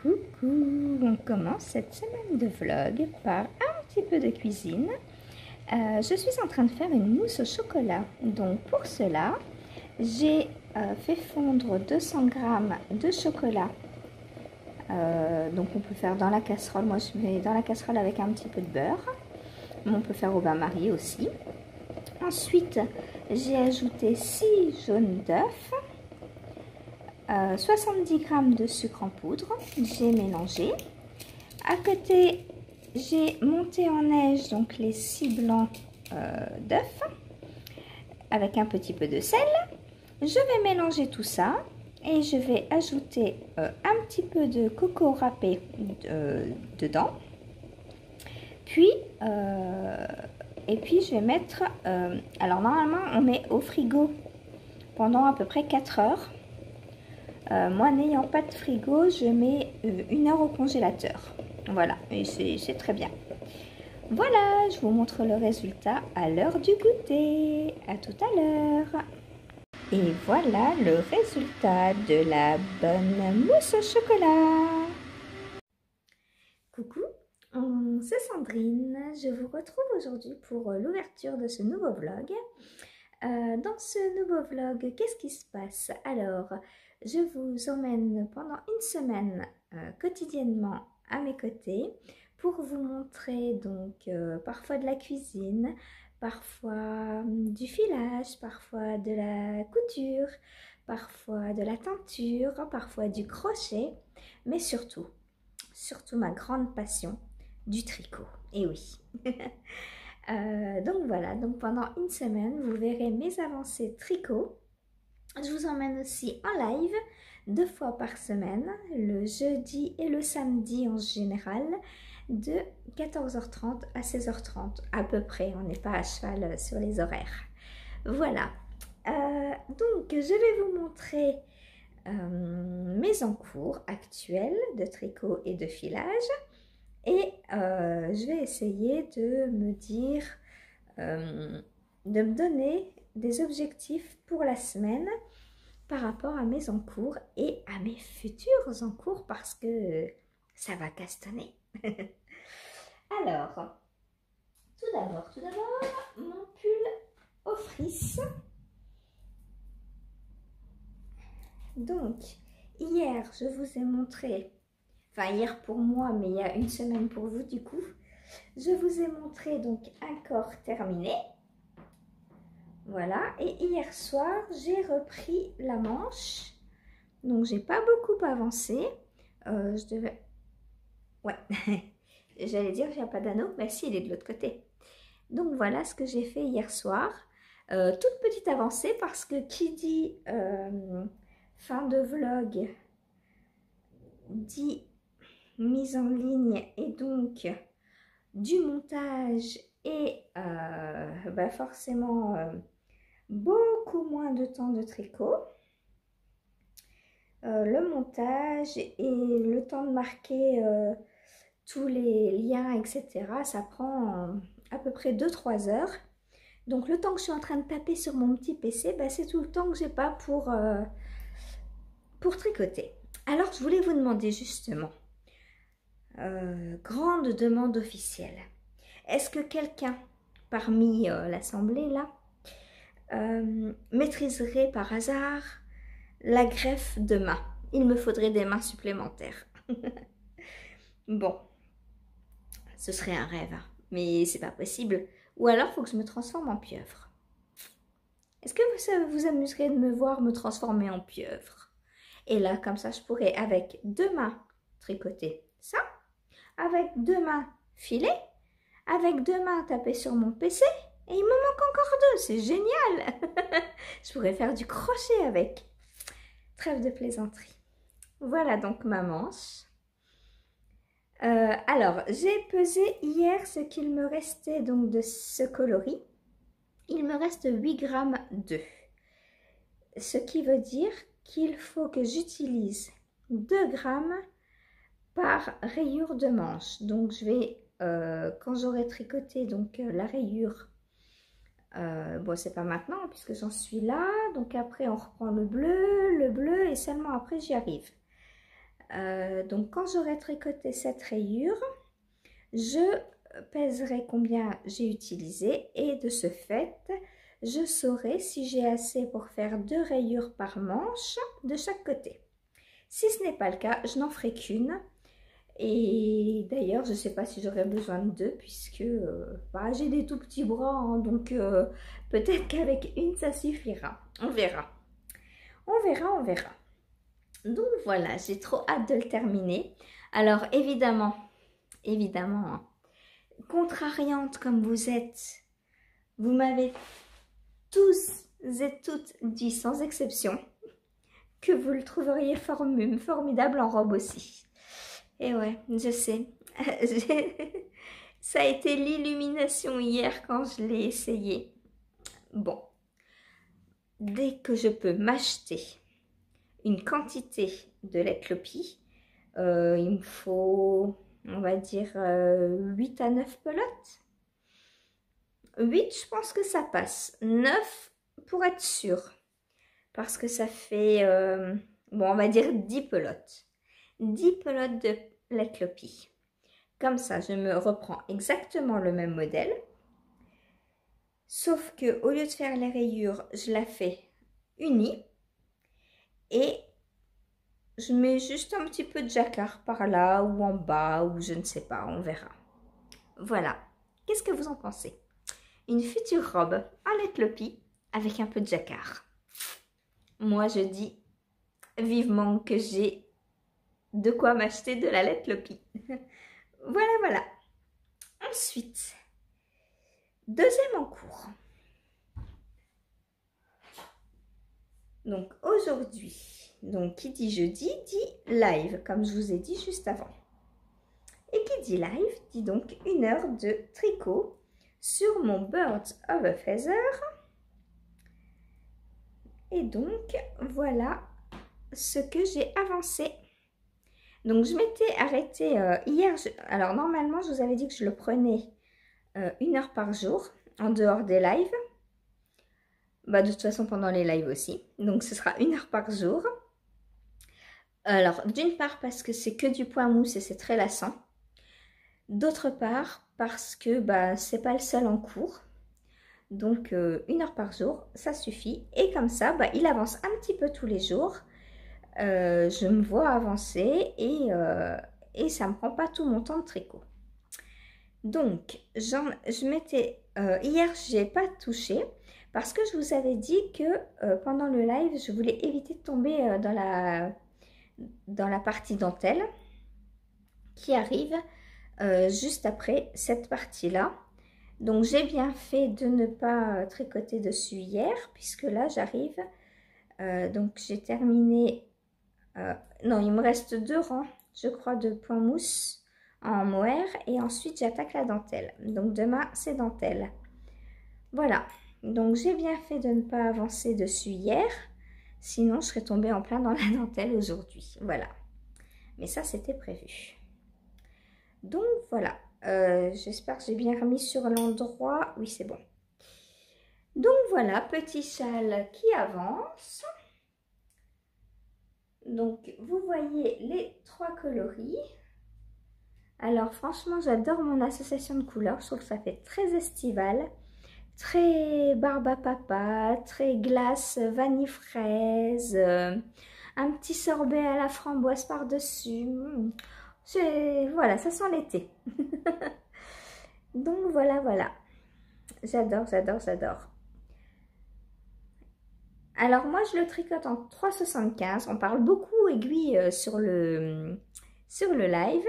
Coucou, on commence cette semaine de vlog par un petit peu de cuisine. Je suis en train de faire une mousse au chocolat. Donc pour cela, j'ai fait fondre 200 g de chocolat. Donc on peut faire dans la casserole. Moi je mets dans la casserole avec un petit peu de beurre. Mais on peut faire au bain-marie aussi. Ensuite, j'ai ajouté 6 jaunes d'œufs. 70 g de sucre en poudre, j'ai mélangé. À côté, j'ai monté en neige donc les 6 blancs d'œufs avec un petit peu de sel. Je vais mélanger tout ça et je vais ajouter un petit peu de coco râpé dedans. Puis, je vais mettre... alors normalement, on met au frigo pendant à peu près 4 heures. Moi, n'ayant pas de frigo, je mets 1 heure au congélateur. Voilà, et c'est très bien. Voilà, je vous montre le résultat à l'heure du goûter. À tout à l'heure. Et voilà le résultat de la bonne mousse au chocolat. Coucou, c'est Sandrine. Je vous retrouve aujourd'hui pour l'ouverture de ce nouveau vlog. Dans ce nouveau vlog, qu'est-ce qui se passe? Alors, je vous emmène pendant une semaine quotidiennement à mes côtés pour vous montrer donc parfois de la cuisine, parfois du filage, parfois de la couture, parfois de la teinture, parfois du crochet, mais surtout ma grande passion, du tricot. Et oui. Donc voilà, donc pendant une semaine, vous verrez mes avancées tricot. Je vous emmène aussi en live 2 fois par semaine, le jeudi et le samedi en général, de 14h30 à 16h30 à peu près. On n'est pas à cheval sur les horaires. Voilà. Donc je vais vous montrer mes encours actuels de tricot et de filage. Et je vais essayer de me dire, de me donner des objectifs pour la semaine par rapport à mes encours et à mes futurs encours parce que ça va castonner. Alors, tout d'abord, mon pull au frise. Donc, hier, je vous ai montré, enfin hier pour moi, mais il y a une semaine pour vous du coup, je vous ai montré donc un corps terminé. Voilà, et hier soir, j'ai repris la manche. Donc, j'ai pas beaucoup avancé. Je devais... Ouais, j'allais dire, j'ai pas d'anneau. Mais si, il est de l'autre côté. Donc, voilà ce que j'ai fait hier soir. Toute petite avancée parce que qui dit fin de vlog dit mise en ligne et donc du montage et forcément beaucoup moins de temps de tricot. Le montage et le temps de marquer tous les liens, etc. Ça prend à peu près 2-3 heures. Donc le temps que je suis en train de taper sur mon petit PC, c'est tout le temps que j'ai pas pour tricoter. Alors je voulais vous demander justement, grande demande officielle, est-ce que quelqu'un parmi l'assemblée là maîtriserait par hasard la greffe de main? Il me faudrait des mains supplémentaires. Bon, ce serait un rêve, mais c'est pas possible. Ou alors, il faut que je me transforme en pieuvre. Est-ce que ça vous amuserait de me voir me transformer en pieuvre? Et là, comme ça, je pourrais avec 2 mains tricoter ça, avec 2 mains filer, avec 2 mains taper sur mon PC, et il me manque encore 2, c'est génial. Je pourrais faire du crochet avec. Trêve de plaisanterie. Voilà donc ma manche. Alors, j'ai pesé hier ce qu'il me restait donc de ce coloris. Il me reste 8 g d'œufs. Ce qui veut dire qu'il faut que j'utilise 2 g par rayure de manche. Donc, je vais, quand j'aurai tricoté donc la rayure, bon, c'est pas maintenant puisque j'en suis là. Donc, après, on reprend le bleu et seulement après, j'y arrive. Donc quand j'aurai tricoté cette rayure, je pèserai combien j'ai utilisé et de ce fait, je saurai si j'ai assez pour faire 2 rayures par manche de chaque côté. Si ce n'est pas le cas, je n'en ferai qu'une. Et d'ailleurs, je ne sais pas si j'aurai besoin de 2 puisque bah, j'ai des tout petits bras, hein, donc peut-être qu'avec une, ça suffira. On verra. On verra, on verra. Donc voilà, j'ai trop hâte de le terminer. Alors évidemment, hein, contrariante comme vous êtes, vous m'avez tous et toutes dit sans exception que vous le trouveriez formidable en robe aussi. Et ouais, je sais. Ça a été l'illumination hier quand je l'ai essayé. Bon, dès que je peux m'acheter une quantité de lait Clopi, il me faut, on va dire, 8 à 9 pelotes. 8, je pense que ça passe. 9 pour être sûr. Parce que ça fait, bon, on va dire 10 pelotes. 10 pelotes de lait Clopi. Comme ça, je me reprends exactement le même modèle. Sauf que au lieu de faire les rayures, je la fais unie. Et je mets juste un petit peu de jacquard par là ou en bas ou je ne sais pas, on verra. Voilà. Qu'est-ce que vous en pensez? Une future robe en lait Clopi avec un peu de jacquard. Moi, je dis vivement que j'ai de quoi m'acheter de la lait Clopi. Voilà, voilà. Ensuite, deuxième en cours. Donc aujourd'hui, donc qui dit jeudi dit live, comme je vous ai dit juste avant. Et qui dit live dit donc 1 heure de tricot sur mon Birds of a Feather. Et donc voilà ce que j'ai avancé. Donc je m'étais arrêtée hier, alors normalement je vous avais dit que je le prenais 1 heure par jour en dehors des lives. Bah, de toute façon pendant les lives aussi, donc ce sera 1 heure par jour. Alors d'une part parce que c'est que du point mousse et c'est très lassant, d'autre part parce que bah, c'est pas le seul en cours, donc 1 heure par jour ça suffit et comme ça bah, il avance un petit peu tous les jours. Je me vois avancer et ça me prend pas tout mon temps de tricot. Donc je m'étais hier j'ai pas touché parce que je vous avais dit que pendant le live je voulais éviter de tomber dans la partie dentelle qui arrive juste après cette partie là. Donc j'ai bien fait de ne pas tricoter dessus hier puisque là j'arrive donc j'ai terminé non, il me reste 2 rangs, je crois, de point mousse en mohair et ensuite j'attaque la dentelle. Donc demain, c'est dentelle. Voilà, donc j'ai bien fait de ne pas avancer dessus hier, sinon je serais tombée en plein dans la dentelle aujourd'hui. Voilà, mais ça c'était prévu. Donc voilà, j'espère que j'ai bien remis sur l'endroit. Oui, c'est bon. Donc voilà, petit châle qui avance. Donc, vous voyez les 3 coloris. Alors, franchement, j'adore mon association de couleurs. Je trouve que ça fait très estival, très barbe à papa, très glace vanille fraise, un petit sorbet à la framboise par-dessus. Voilà, ça sent l'été. Donc, voilà, voilà. J'adore, j'adore, j'adore. Alors moi je le tricote en 3,75. On parle beaucoup aiguille sur le live.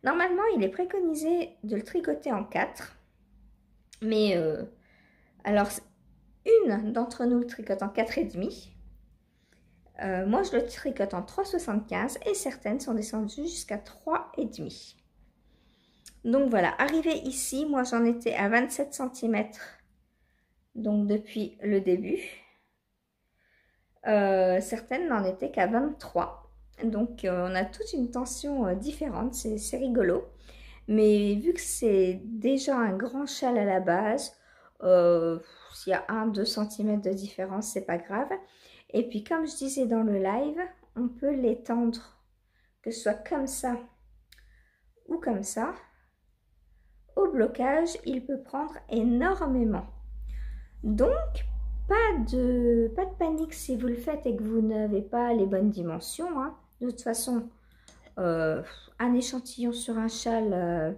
Normalement il est préconisé de le tricoter en 4. Mais alors une d'entre nous le tricote en 4,5. Moi je le tricote en 3,75 et certaines sont descendues jusqu'à 3,5. Donc voilà, arrivé ici, moi j'en étais à 27 cm. Donc depuis le début. Certaines n'en étaient qu'à 23. Donc on a toute une tension différente, c'est rigolo. Mais vu que c'est déjà un grand châle à la base, s'il y a 1-2 cm de différence, c'est pas grave. Et puis comme je disais dans le live, on peut l'étendre que ce soit comme ça ou comme ça, au blocage, il peut prendre énormément. Donc, pas de panique si vous le faites et que vous n'avez pas les bonnes dimensions, hein. De toute façon, un échantillon sur un châle,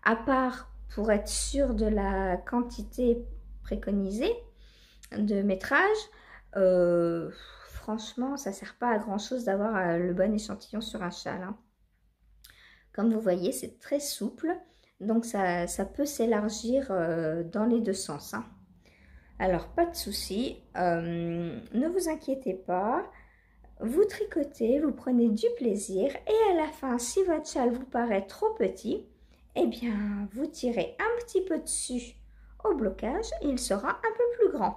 à part pour être sûr de la quantité préconisée de métrage, franchement, ça ne sert pas à grand chose d'avoir le bon échantillon sur un châle, hein. Comme vous voyez, c'est très souple, donc ça peut s'élargir dans les deux sens, hein. Alors, pas de souci, ne vous inquiétez pas, vous tricotez, vous prenez du plaisir et à la fin, si votre châle vous paraît trop petit, eh bien, vous tirez un petit peu dessus au blocage et il sera un peu plus grand.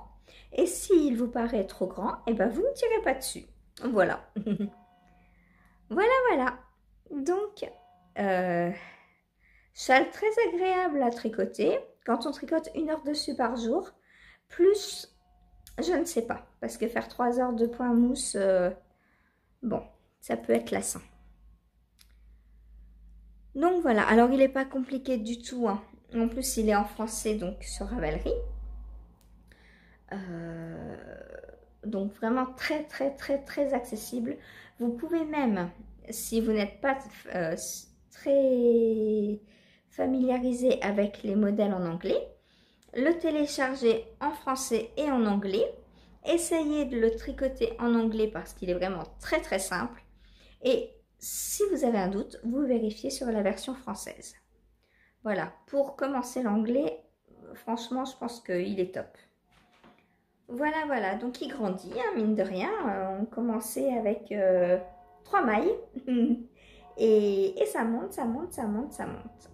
Et s'il vous paraît trop grand, eh bien, vous ne tirez pas dessus. Voilà. Voilà. Donc, châle très agréable à tricoter. Quand on tricote 1 heure dessus par jour, plus, je ne sais pas, parce que faire 3 heures de point mousse, bon, ça peut être lassant. Donc voilà, alors il n'est pas compliqué du tout, hein. En plus il est en français, donc sur Ravelry. Donc vraiment très accessible. Vous pouvez même, si vous n'êtes pas très familiarisé avec les modèles en anglais, le télécharger en français et en anglais. Essayez de le tricoter en anglais parce qu'il est vraiment très simple. Et si vous avez un doute, vous vérifiez sur la version française. Voilà, pour commencer l'anglais, franchement, je pense qu'il est top. Voilà, donc il grandit, hein, mine de rien. On commençait avec 3 mailles. et ça monte.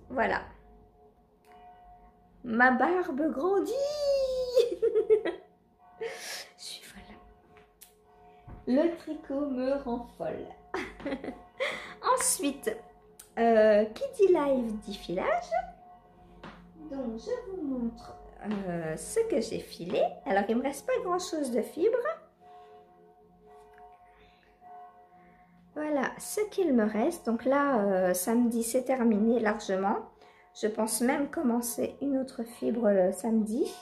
Voilà. Ma barbe grandit. Je suis folle. Le tricot me rend folle. Ensuite, qui dit live dit filage. Donc, je vous montre ce que j'ai filé. Alors, il ne me reste pas grand chose de fibre. Voilà ce qu'il me reste. Donc là, samedi, c'est terminé largement. Je pense même commencer une autre fibre le samedi.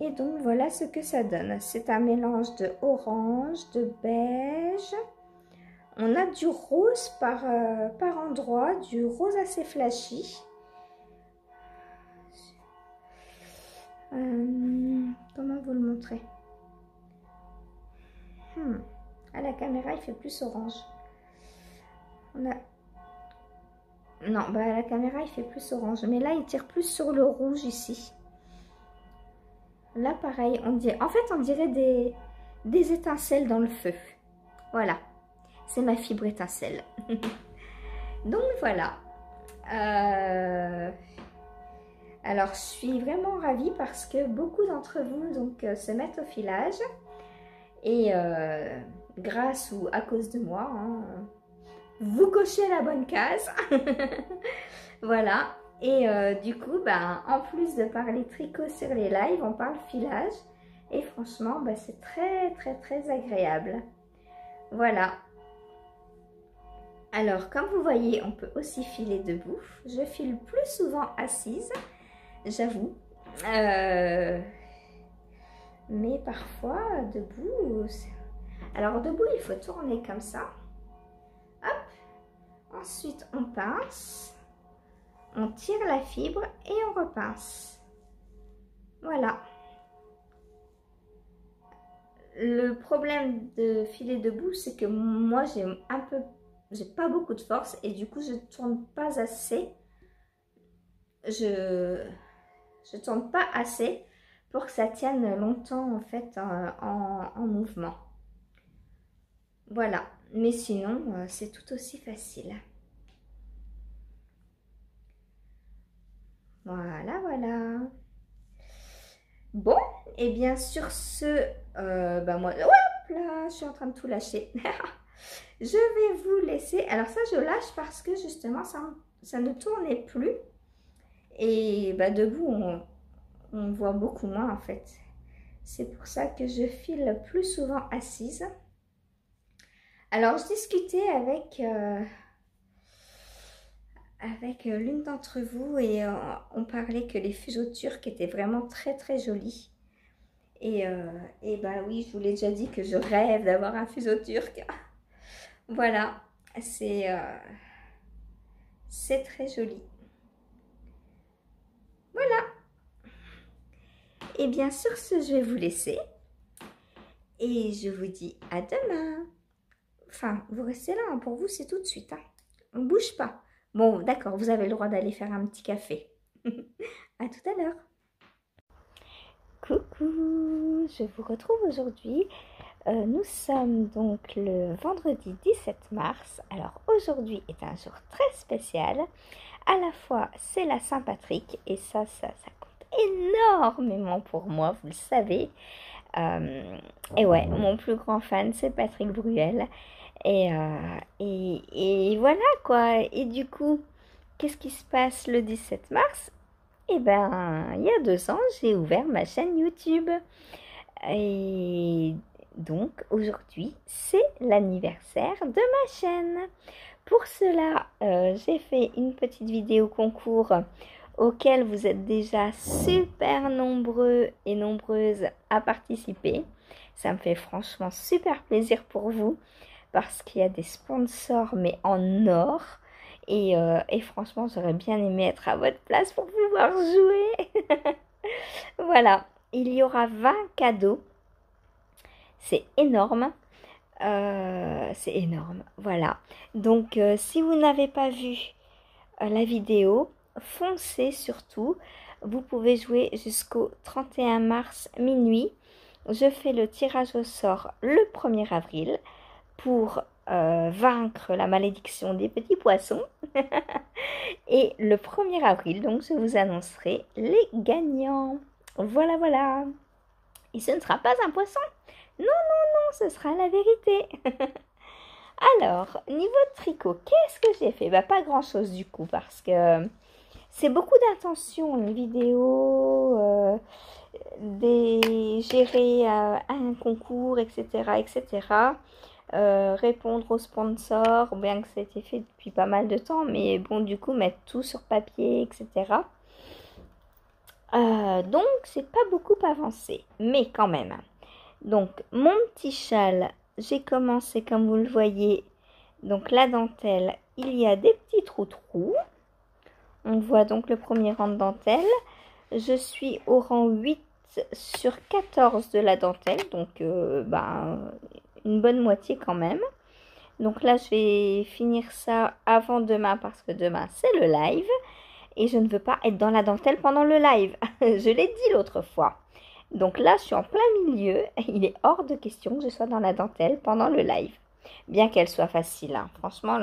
Et donc, voilà ce que ça donne. C'est un mélange de orange, de beige. On a du rose par endroit, du rose assez flashy. Comment vous le montrer? À la caméra, il fait plus orange. Non, à la caméra, il fait plus orange. Mais là, il tire plus sur le rouge ici. Là, pareil, on dirait des étincelles dans le feu. Voilà. C'est ma fibre étincelle. Donc voilà. Alors je suis vraiment ravie parce que beaucoup d'entre vous donc se mettent au filage. Et grâce ou à cause de moi, hein, vous cochez la bonne case. Voilà. Et du coup, en plus de parler tricot sur les lives, on parle filage. Et franchement, c'est très agréable. Voilà. Alors, comme vous voyez, on peut aussi filer debout. Je file plus souvent assise, j'avoue. Mais parfois, debout... Alors, debout, il faut tourner comme ça. Hop. Ensuite, on pince. On tire la fibre et on repince. Voilà. Le problème de filer debout, c'est que moi, j'ai pas beaucoup de force et du coup je tourne pas assez. Je tourne pas assez pour que ça tienne longtemps en fait en mouvement. Voilà, mais sinon c'est tout aussi facile. Voilà. Bon, et bien sur ce, moi, hop là, je suis en train de tout lâcher. Je vais vous laisser. Alors ça, je lâche parce que justement, ça ne tournait plus. Et debout, on voit beaucoup moins en fait. C'est pour ça que je file plus souvent assise. Alors, je discutais avec l'une d'entre vous et on parlait que les fuseaux turcs étaient vraiment très très jolis. Et bah oui, je vous l'ai déjà dit que je rêve d'avoir un fuseau turc. Voilà, c'est très joli. Voilà. Et bien sur ce, je vais vous laisser. Et je vous dis à demain. Enfin, vous restez là, hein, pour vous, c'est tout de suite. Hein. On ne bouge pas. Bon, d'accord, vous avez le droit d'aller faire un petit café. À tout à l'heure. Coucou, je vous retrouve aujourd'hui. Nous sommes donc le vendredi 17 mars. Alors aujourd'hui est un jour très spécial. À la fois, c'est la Saint-Patrick et ça compte énormément pour moi, vous le savez. Et ouais, mon plus grand fan, c'est Patrick Bruel. Et voilà quoi. Et du coup, qu'est-ce qui se passe le 17 mars? Eh ben, il y a 2 ans, j'ai ouvert ma chaîne YouTube. Et donc, aujourd'hui, c'est l'anniversaire de ma chaîne. Pour cela, j'ai fait une petite vidéo concours auquel vous êtes déjà super nombreux et nombreuses à participer. Ça me fait franchement super plaisir pour vous parce qu'il y a des sponsors mais en or. Et franchement, j'aurais bien aimé être à votre place pour pouvoir jouer. Voilà, il y aura 20 cadeaux. C'est énorme. C'est énorme, voilà. Donc, si vous n'avez pas vu la vidéo, foncez surtout. Vous pouvez jouer jusqu'au 31 mars minuit. Je fais le tirage au sort le 1er avril pour vaincre la malédiction des petits poissons. Et le 1er avril, donc, je vous annoncerai les gagnants. Voilà, voilà. Et ce ne sera pas un poisson. Non, non, non, ce sera la vérité. Alors, niveau tricot, qu'est-ce que j'ai fait? Bah, pas grand-chose du coup, parce que c'est beaucoup d'intentions, une vidéo, gérer un concours, etc., etc. Répondre aux sponsors, bien que ça a été fait depuis pas mal de temps, mais bon, du coup, mettre tout sur papier, etc. Donc, c'est pas beaucoup avancé, mais quand même. Donc, mon petit châle, j'ai commencé comme vous le voyez. Donc, la dentelle, il y a des petits trous. On voit donc le premier rang de dentelle. Je suis au rang 8 sur 14 de la dentelle. Donc, une bonne moitié quand même. Donc là, je vais finir ça avant demain parce que demain, c'est le live. Et je ne veux pas être dans la dentelle pendant le live. Je l'ai dit l'autre fois. Donc là, je suis en plein milieu. Il est hors de question que je sois dans la dentelle pendant le live. Bien qu'elle soit facile. Hein. Franchement,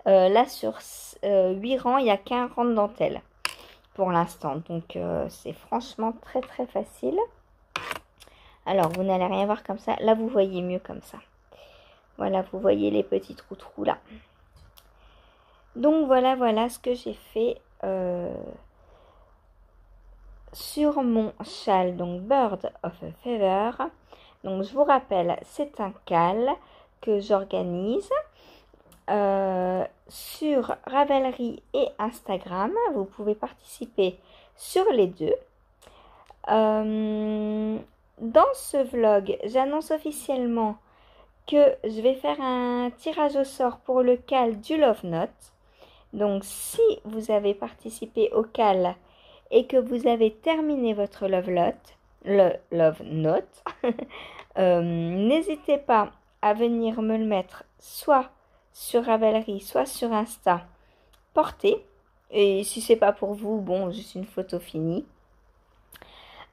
là, sur 8 rangs, il n'y a qu'un rang de dentelle pour l'instant. Donc, c'est franchement très, très facile. Alors, vous n'allez rien voir comme ça. Là, vous voyez mieux comme ça. Voilà, vous voyez les petits trous là. Donc, voilà ce que j'ai fait sur mon châle, donc Bird of a Feather. Donc, je vous rappelle, c'est un cal que j'organise sur Ravelry et Instagram. Vous pouvez participer sur les deux. Dans ce vlog, j'annonce officiellement que je vais faire un tirage au sort pour le cal du Love Note. Donc, si vous avez participé au cal et que vous avez terminé votre Love Note, n'hésitez pas à venir me le mettre soit sur Ravelry, soit sur Insta, porté. Et si c'est pas pour vous, bon, juste une photo finie.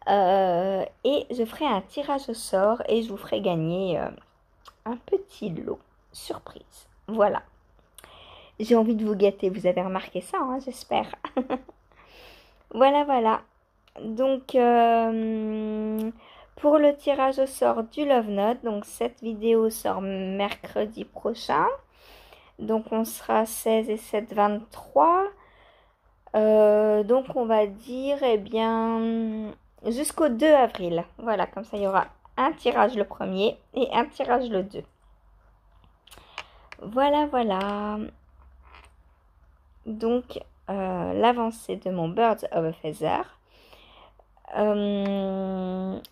Et je ferai un tirage au sort et je vous ferai gagner un petit lot surprise. Voilà. J'ai envie de vous gâter, vous avez remarqué ça, hein, j'espère. Voilà. Donc, pour le tirage au sort du Love Note, donc cette vidéo sort mercredi prochain. Donc, on sera 16 et 7, 23. Donc, on va dire, eh bien, jusqu'au 2 avril. Voilà, comme ça, il y aura un tirage le 1er et un tirage le 2. Voilà, voilà. Donc, l'avancée de mon Birds of a Feather.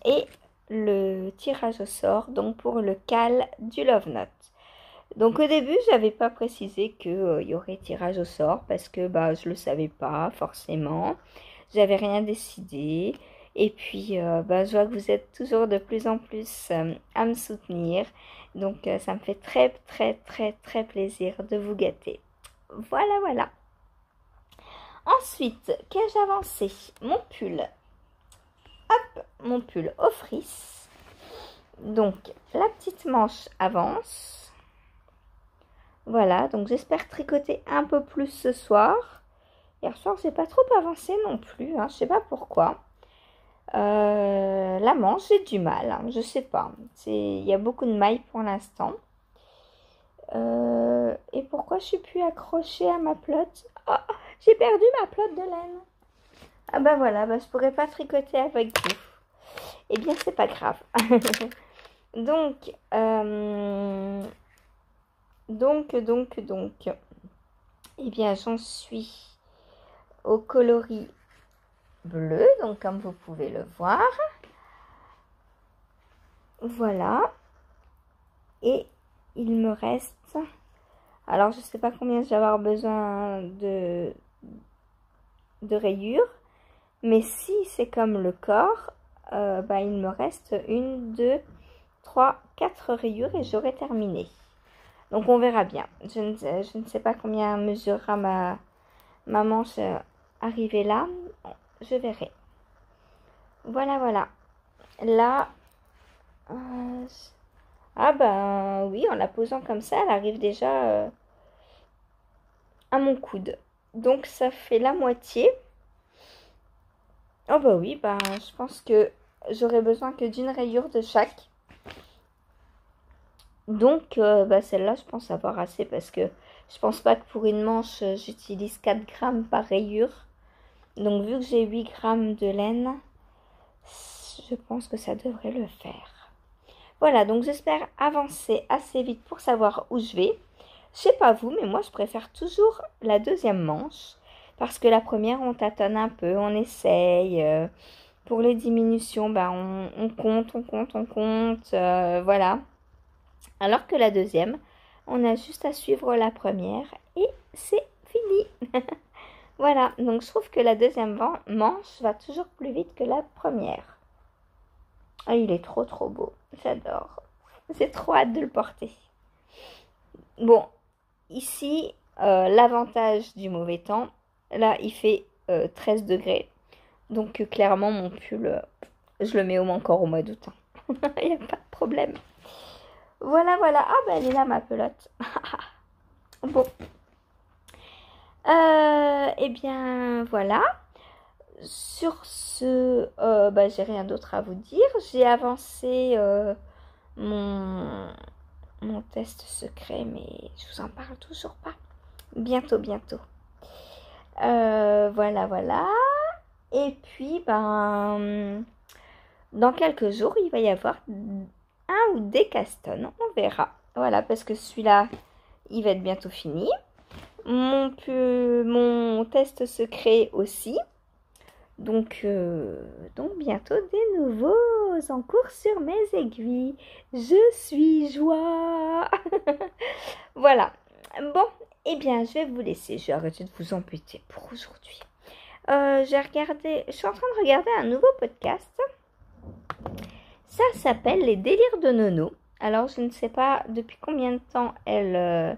Et le tirage au sort, donc pour le cal du Love Note. Donc au début, j'avais pas précisé qu'il y aurait tirage au sort parce que je le savais pas forcément. J'avais rien décidé. Et puis, je vois que vous êtes toujours de plus en plus à me soutenir. Donc, ça me fait très, très, très, très plaisir de vous gâter. Voilà, voilà. Ensuite, qu'ai-je avancé? Mon pull. Hop, mon pull au frise. Donc, la petite manche avance. Voilà, donc j'espère tricoter un peu plus ce soir. Hier soir, j'ai pas trop avancé non plus, hein, je sais pas pourquoi. La manche, j'ai du mal, hein, je sais pas. Il y a beaucoup de mailles pour l'instant. Et pourquoi je suis plus accrochée à ma pelote? Oh, j'ai perdu ma pelote de laine. Ah voilà, je pourrais pas tricoter avec vous. Eh bien, c'est pas grave. Donc, eh bien, j'en suis au coloris bleu, donc comme vous pouvez le voir. Voilà. Et il me reste, alors je sais pas combien je vais avoir besoin de rayures, mais si c'est comme le corps, il me reste 1, 2, 3, 4 rayures et j'aurai terminé. Donc on verra bien. Je ne sais pas combien mesurera ma manche arrivée là. Je verrai. Voilà, voilà. Là, oui, en la posant comme ça, elle arrive déjà à mon coude. Donc ça fait la moitié. Oh oui, je pense que j'aurai besoin que d'une rayure de chaque. Donc celle-là, je pense avoir assez parce que je pense pas que pour une manche, j'utilise 4 grammes par rayure. Donc vu que j'ai 8 grammes de laine, je pense que ça devrait le faire. Voilà, donc j'espère avancer assez vite pour savoir où je vais. Je sais pas vous, mais moi je préfère toujours la deuxième manche. Parce que la première, on tâtonne un peu, on essaye. Pour les diminutions, on compte. Voilà. Alors que la deuxième, on a juste à suivre la première et c'est fini. Voilà, donc je trouve que la deuxième manche va toujours plus vite que la première. Ah, il est trop beau, j'adore. J'ai trop hâte de le porter. Bon, ici, l'avantage du mauvais temps, là il fait 13 degrés. Donc clairement mon pull, je le mets encore au mois d'août. Il n'y a pas de problème. Voilà, voilà. Ah elle est là ma pelote. Bon. Eh bien voilà. Sur ce, j'ai rien d'autre à vous dire. J'ai avancé mon test secret, mais je vous en parle toujours pas. Bientôt. Voilà, voilà. Et puis, dans quelques jours, il va y avoir un ou des castones. On verra. Voilà, parce que celui-là, il va être bientôt fini. Mon test secret aussi. Donc bientôt des nouveaux en cours sur mes aiguilles. Je suis joie. Voilà. Bon, eh bien, je vais vous laisser. Je vais arrêter de vous embêter pour aujourd'hui. Je suis en train de regarder un nouveau podcast. Ça s'appelle Les délires de Nono. Alors, je ne sais pas depuis combien de temps elle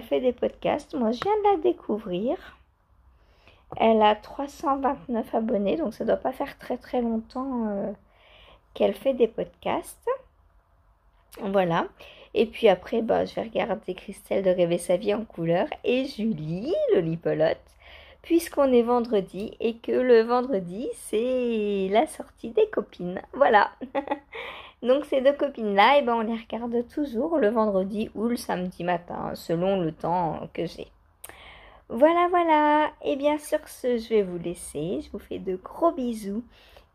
fait des podcasts. Moi, je viens de la découvrir. Elle a 329 abonnés, donc ça ne doit pas faire très longtemps qu'elle fait des podcasts. Voilà. Et puis après, je vais regarder Christelle de Rêver sa vie en couleur et Julie, Lolipolote, puisqu'on est vendredi et que le vendredi, c'est la sortie des copines. Voilà. Donc ces deux copines-là, on les regarde toujours le vendredi ou le samedi matin, selon le temps que j'ai. Voilà, voilà. Et bien sur ce, je vais vous laisser. Je vous fais de gros bisous.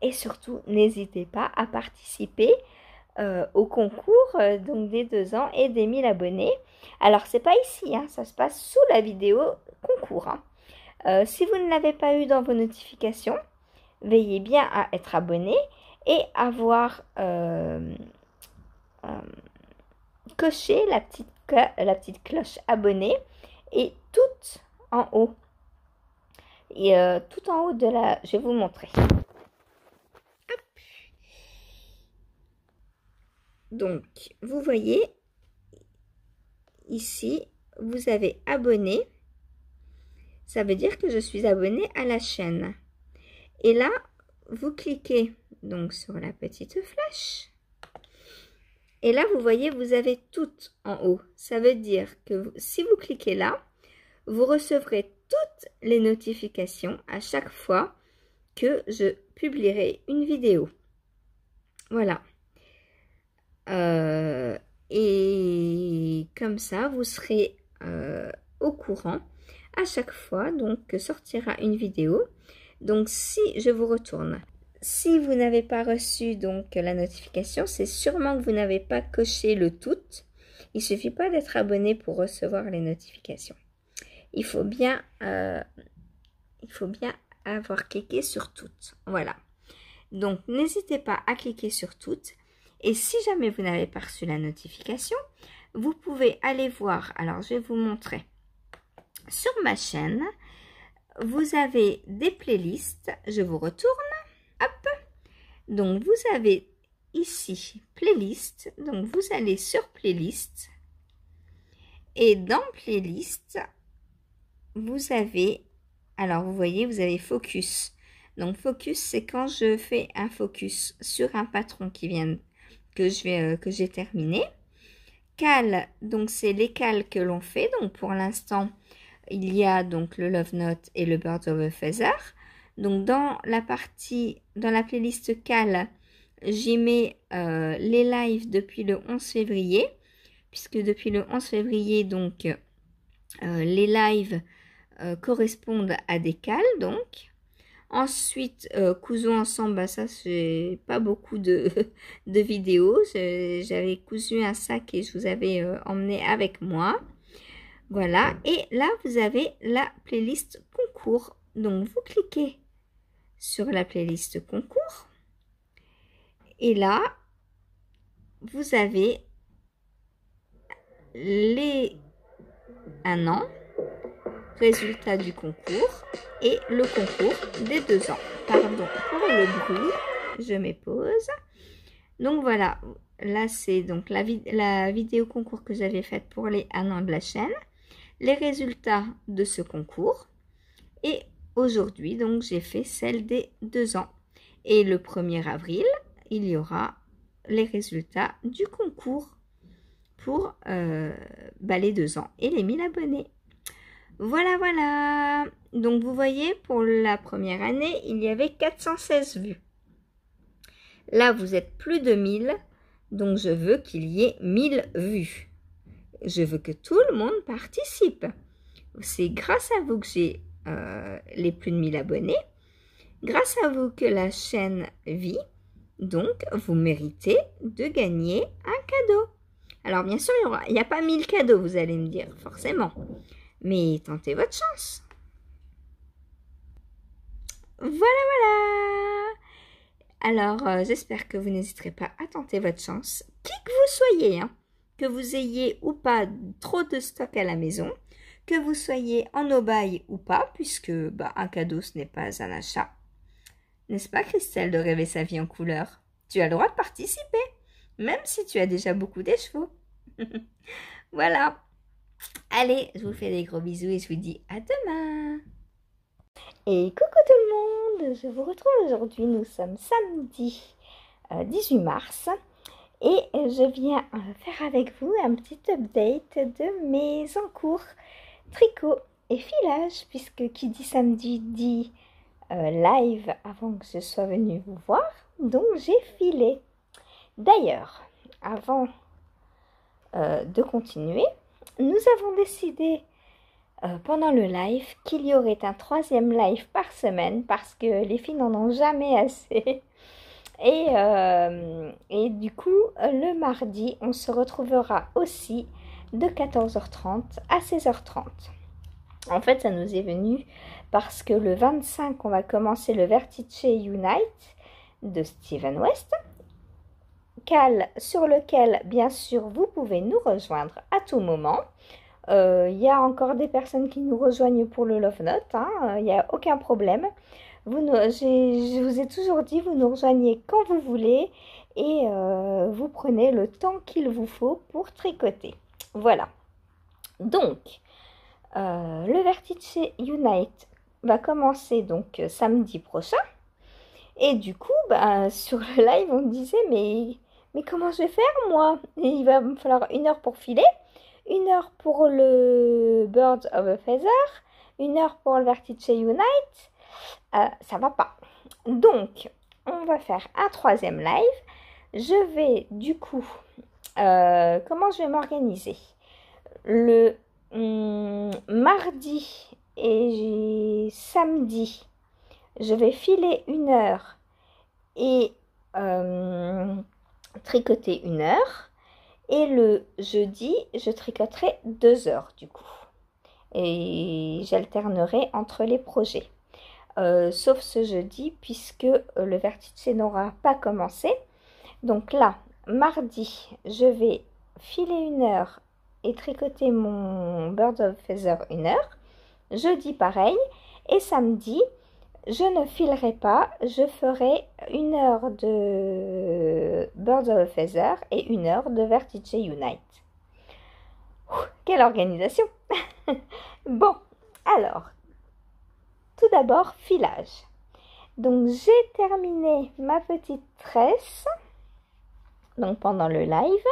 Et surtout, n'hésitez pas à participer au concours donc des 2 ans et des 1000 abonnés. Alors c'est pas ici, hein, ça se passe sous la vidéo concours. Hein. Si vous ne l'avez pas eu dans vos notifications, veillez bien à être abonné et avoir coché la petite cloche abonnée et tout en haut. Et tout en haut de la... Je vais vous montrer. Hop. Donc, vous voyez, ici, vous avez abonné. Ça veut dire que je suis abonnée à la chaîne. Et là, vous cliquez donc sur la petite flèche. Et là, vous voyez, vous avez tout en haut. Ça veut dire que si vous cliquez là, vous recevrez toutes les notifications à chaque fois que je publierai une vidéo. Voilà. Et comme ça, vous serez au courant à chaque fois donc, que sortira une vidéo. Donc, si je vous retourne, si vous n'avez pas reçu donc la notification, c'est sûrement que vous n'avez pas coché le tout. Il ne suffit pas d'être abonné pour recevoir les notifications. Il faut bien avoir cliqué sur toutes. Voilà. Donc, n'hésitez pas à cliquer sur toutes. Et si jamais vous n'avez pas reçu la notification, vous pouvez aller voir. Alors, je vais vous montrer. Sur ma chaîne, vous avez des playlists. Je vous retourne. Hop. Donc, vous avez ici playlist. Donc, vous allez sur playlist. Et dans playlist, vous avez, alors vous voyez, vous avez focus. Donc, focus, c'est quand je fais un focus sur un patron qui vient, que j'ai terminé. Cal, donc c'est les cals que l'on fait. Donc, pour l'instant, il y a donc le Love Note et le Birds of a Feather. Donc, dans la playlist cal, j'y mets les lives depuis le 11 février. Puisque depuis le 11 février, donc, les lives correspondent à des cals, donc. Ensuite, cousons ensemble, bah ça, c'est pas beaucoup de vidéos. J'avais cousu un sac et je vous avais emmené avec moi. Voilà. Et là, vous avez la playlist concours. Donc, vous cliquez sur la playlist concours. Et là, vous avez les 1 an, résultat du concours et le concours des 2 ans. Pardon pour le bruit, je m'épose. Donc voilà, là c'est donc la vidéo concours que j'avais faite pour les 1 an de la chaîne, les résultats de ce concours et aujourd'hui donc j'ai fait celle des 2 ans. Et le 1er avril, il y aura les résultats du concours pour les 2 ans et les 1000 abonnés. Voilà, voilà. Donc, vous voyez, pour la première année, il y avait 416 vues. Là, vous êtes plus de 1000. Donc, je veux qu'il y ait 1000 vues. Je veux que tout le monde participe. C'est grâce à vous que j'ai les plus de 1000 abonnés. Grâce à vous que la chaîne vit. Donc, vous méritez de gagner un cadeau. Alors, bien sûr, il n'y a pas 1000 cadeaux, vous allez me dire, forcément. Mais tentez votre chance. Voilà, voilà. Alors, j'espère que vous n'hésiterez pas à tenter votre chance. Qui que vous soyez, hein, que vous ayez ou pas trop de stock à la maison, que vous soyez en aubaille ou pas, puisque un cadeau, ce n'est pas un achat. N'est-ce pas, Christelle, de rêver sa vie en couleur? Tu as le droit de participer, même si tu as déjà beaucoup des chevaux. Voilà. Allez, je vous fais des gros bisous et je vous dis à demain. Et coucou tout le monde, je vous retrouve aujourd'hui, nous sommes samedi 18 mars et je viens faire avec vous un petit update de mes encours tricot et filage, puisque qui dit samedi dit live avant que je sois venue vous voir, donc j'ai filé. D'ailleurs, avant de continuer, nous avons décidé pendant le live qu'il y aurait un 3e live par semaine parce que les filles n'en ont jamais assez. Et du coup, le mardi, on se retrouvera aussi de 14h30 à 16h30. En fait, ça nous est venu parce que le 25, on va commencer le Vertice Unite de Steven West, sur lequel, bien sûr, vous pouvez nous rejoindre à tout moment. Il y a encore des personnes qui nous rejoignent pour le Love Note, hein, il n'y a aucun problème. Je vous ai toujours dit, vous nous rejoignez quand vous voulez et vous prenez le temps qu'il vous faut pour tricoter. Voilà. Donc, le Vertice Unite va commencer donc samedi prochain. Et du coup, sur le live, on me disait, mais comment je vais faire moi? Et il va me falloir 1 heure pour filer, 1 heure pour le Birds of a Feather, 1 heure pour le Vertice Unite. Ça va pas. Donc, on va faire un 3e live. Je vais du coup, comment je vais m'organiser? Le mardi et samedi, je vais filer 1 heure et tricoter 1 heure. Et le jeudi, je tricoterai 2 heures du coup. Et j'alternerai entre les projets. Sauf ce jeudi puisque le Vertice n'aura pas commencé. Donc là, mardi, je vais filer 1 heure et tricoter mon Bird of Feather 1 heure. Jeudi, pareil. Et samedi, je ne filerai pas. Je ferai 1 heure de Bird of Feather et 1 heure de Vertice Unite. Quelle organisation! Bon, alors, tout d'abord, filage. Donc, j'ai terminé ma petite tresse donc pendant le live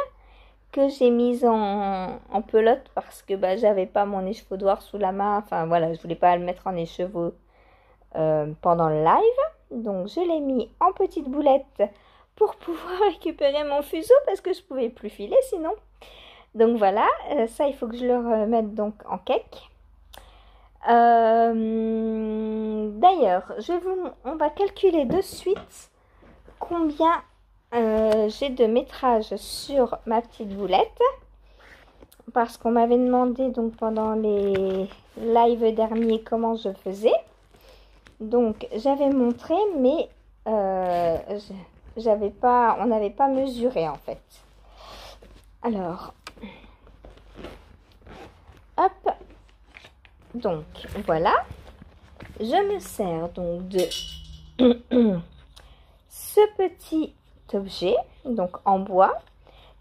que j'ai mise en pelote parce que j'avais pas mon échevaudoir sous la main. Enfin, voilà, je voulais pas le mettre en écheveau pendant le live. Donc, je l'ai mis en petite boulette pour pouvoir récupérer mon fuseau parce que je pouvais plus filer sinon. Donc, voilà, ça, il faut que je le remette donc en cake. D'ailleurs, on va calculer de suite combien j'ai de métrage sur ma petite boulette. Parce qu'on m'avait demandé donc pendant les lives derniers comment je faisais. Donc j'avais montré mais on n'avait pas mesuré en fait. Alors, hop. Donc voilà, je me sers donc de ce petit objet, donc en bois,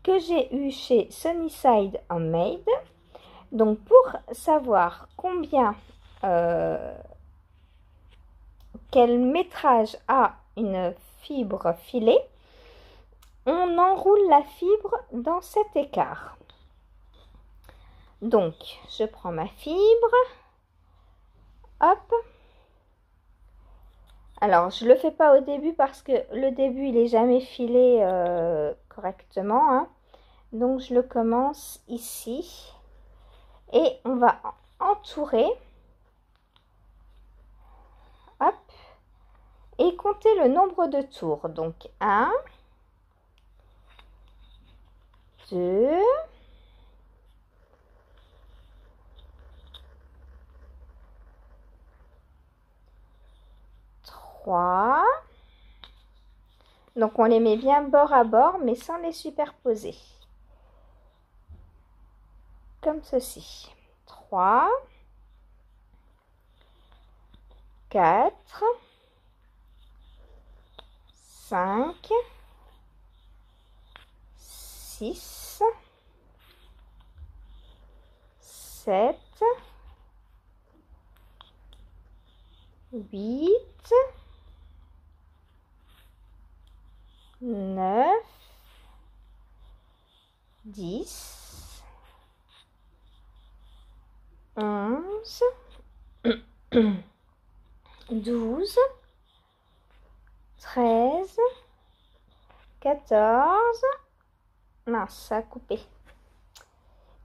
que j'ai eu chez Sunnyside Handmade. Donc pour savoir combien, quel métrage a une fibre filée, on enroule la fibre dans cet écart. Donc je prends ma fibre. Hop. Alors, je ne le fais pas au début parce que le début, il n'est jamais filé correctement. Hein. Donc, je le commence ici. Et on va entourer. Hop. Et compter le nombre de tours. Donc, 1, 2... 3. Donc on les met bien bord à bord mais sans les superposer. Comme ceci. 3, 4, 5, 6, 7, 8, 9, 10, 11, 12, 13, 14, mince, ça a coupé,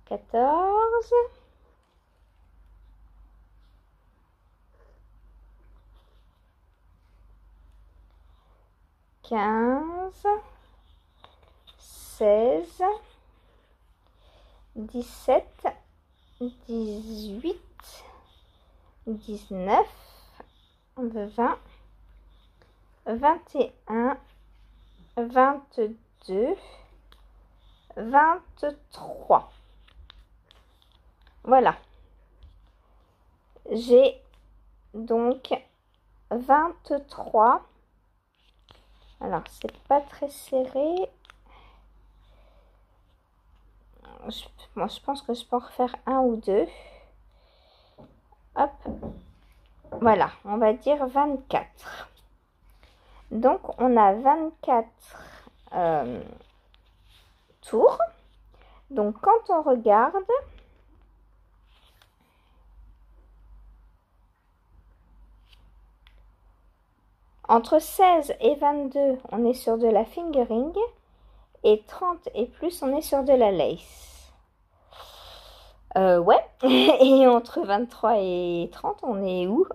14, 15, 15, 16, 17, 18, 19, 20, 21, 22, 23. Voilà. J'ai donc 23. Alors, c'est pas très serré. Moi, je pense que je peux en refaire un ou deux. Hop. Voilà, on va dire 24. Donc, on a 24 tours. Donc, quand on regarde, entre 16 et 22, on est sur de la fingering. Et 30 et plus, on est sur de la lace. Ouais. Et entre 23 et 30, on est où?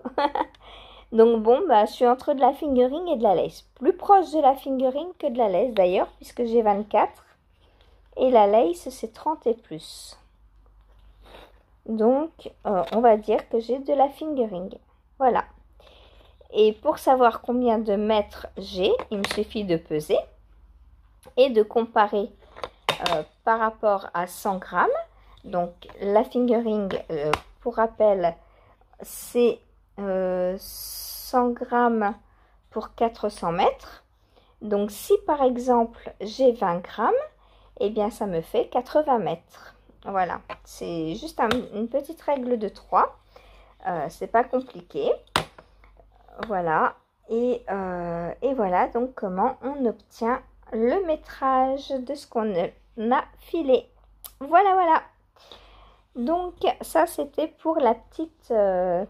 Donc bon, bah, je suis entre de la fingering et de la lace. Plus proche de la fingering que de la lace d'ailleurs, puisque j'ai 24. Et la lace, c'est 30 et plus. Donc, on va dire que j'ai de la fingering. Voilà. Et pour savoir combien de mètres j'ai, il me suffit de peser et de comparer par rapport à 100 grammes. Donc, la fingering, pour rappel, c'est 100 grammes pour 400 mètres. Donc, si par exemple, j'ai 20 grammes, eh bien, ça me fait 80 mètres. Voilà, c'est juste une petite règle de 3. C'est pas compliqué. Voilà, et voilà donc comment on obtient le métrage de ce qu'on a filé. Voilà, voilà. Donc, ça, c'était pour la petite, le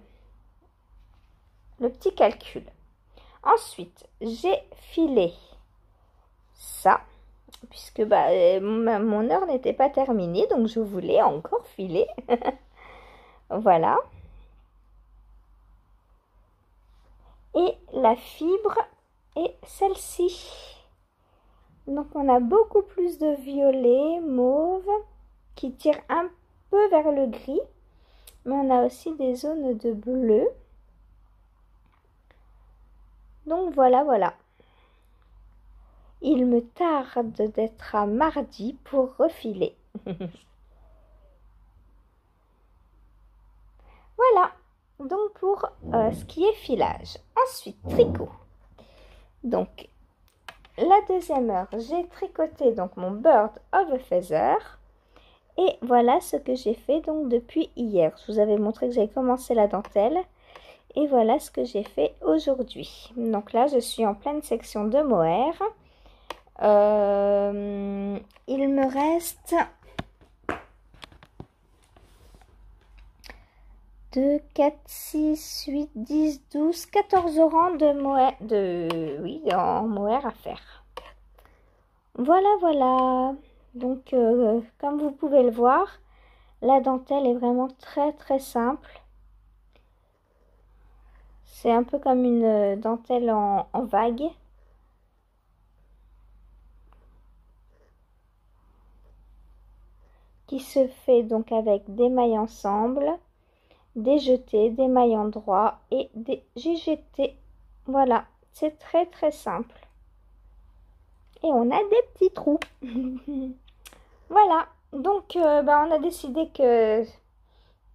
petit calcul. Ensuite, j'ai filé ça, puisque bah, mon heure n'était pas terminée, donc je voulais encore filer. Voilà. Et la fibre est celle-ci. Donc, on a beaucoup plus de violet, mauve, qui tire un peu vers le gris. Mais on a aussi des zones de bleu. Donc, voilà, voilà. Il me tarde d'être à mardi pour refiler. Voilà. Donc, pour ce qui est filage. Ensuite, tricot. Donc, la deuxième heure, j'ai tricoté donc mon Bird of a Feather. Et voilà ce que j'ai fait donc depuis hier. Je vous avais montré que j'avais commencé la dentelle. Et voilà ce que j'ai fait aujourd'hui. Donc là, je suis en pleine section de mohair. Il me reste 2, 4, 6, 8, 10, 12, 14 rangs de mohair, en mohair à faire. Voilà, voilà. Donc, comme vous pouvez le voir, la dentelle est vraiment très, très simple. C'est un peu comme une dentelle en vague. Qui se fait donc avec des mailles ensemble, des jetés, des mailles endroits et des JGT. Voilà, c'est très très simple. Et on a des petits trous. Voilà, donc on a décidé que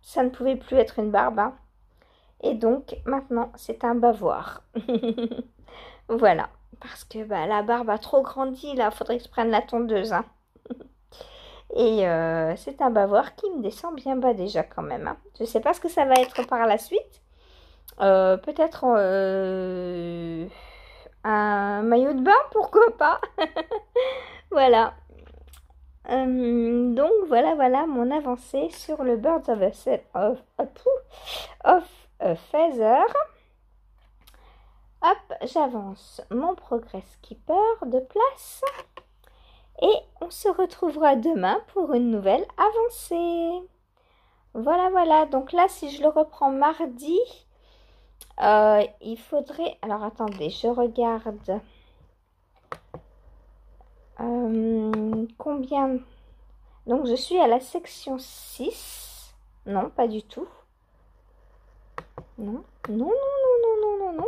ça ne pouvait plus être une barbe. Hein. Et donc maintenant c'est un bavoir. Voilà, parce que la barbe a trop grandi là, faudrait que je prenne la tondeuse. Hein. Et c'est un bavoir qui me descend bien bas déjà quand même. Hein. Je ne sais pas ce que ça va être par la suite. Peut-être un maillot de bain, pourquoi pas. Voilà. Donc voilà, voilà mon avancée sur le Birds of a Feather. Hop, j'avance mon Progress Keeper de place. Et on se retrouvera demain pour une nouvelle avancée. Voilà, voilà. Donc là, si je le reprends mardi, il faudrait... Alors, attendez, je regarde Combien? Donc je suis à la section 6. Non, pas du tout. Non, non, non, non, non, non, non, non.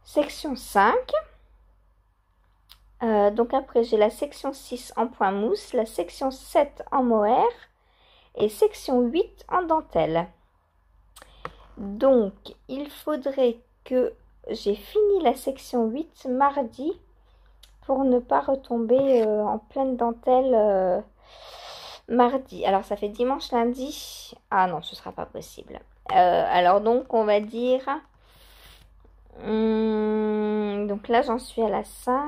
Section 5. Donc après j'ai la section 6 en point mousse, la section 7 en mohair et section 8 en dentelle. Donc il faudrait que j'ai fini la section 8 mardi pour ne pas retomber en pleine dentelle mardi. Alors ça fait dimanche, lundi. Ah non, ce sera pas possible. Alors donc on va dire... donc là j'en suis à la 5.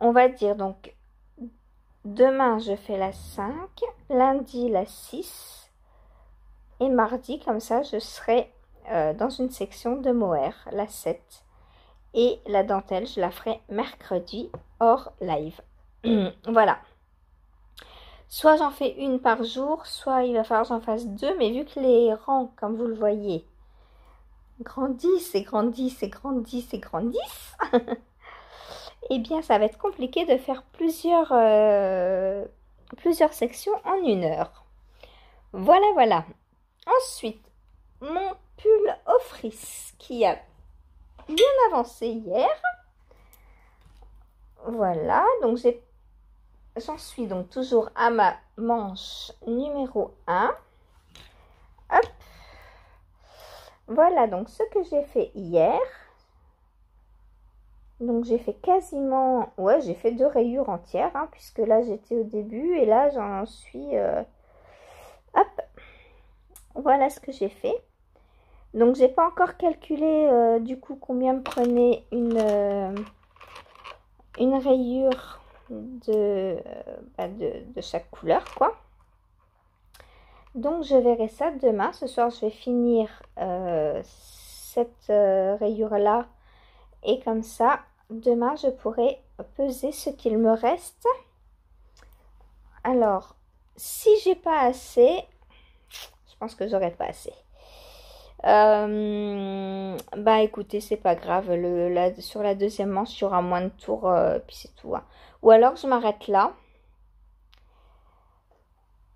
On va dire donc demain je fais la 5, lundi la 6 et mardi comme ça je serai dans une section de mohair, la 7. Et la dentelle, je la ferai mercredi hors live. Voilà. Soit j'en fais une par jour, soit il va falloir que j'en fasse 2. Mais vu que les rangs, comme vous le voyez, grandissent et grandissent et grandissent et grandissent, eh bien, ça va être compliqué de faire plusieurs sections en 1 heure. Voilà, voilà. Ensuite, mon pull au frise qui a bien avancé hier. Voilà, donc j'en suis donc toujours à ma manche numéro 1. Hop. Voilà donc ce que j'ai fait hier. Donc j'ai fait quasiment, ouais, j'ai fait 2 rayures entières, hein, puisque là j'étais au début et là j'en suis, hop. Voilà ce que j'ai fait. Donc j'ai pas encore calculé du coup combien me prenait une rayure de chaque couleur, quoi. Donc je verrai ça demain. Ce soir je vais finir cette rayure là et comme ça demain je pourrai peser ce qu'il me reste. Alors si j'ai pas assez, je pense que j'aurai pas assez. Bah écoutez, c'est pas grave, sur la deuxième manche il y aura moins de tours, puis c'est tout, hein. Ou alors je m'arrête là.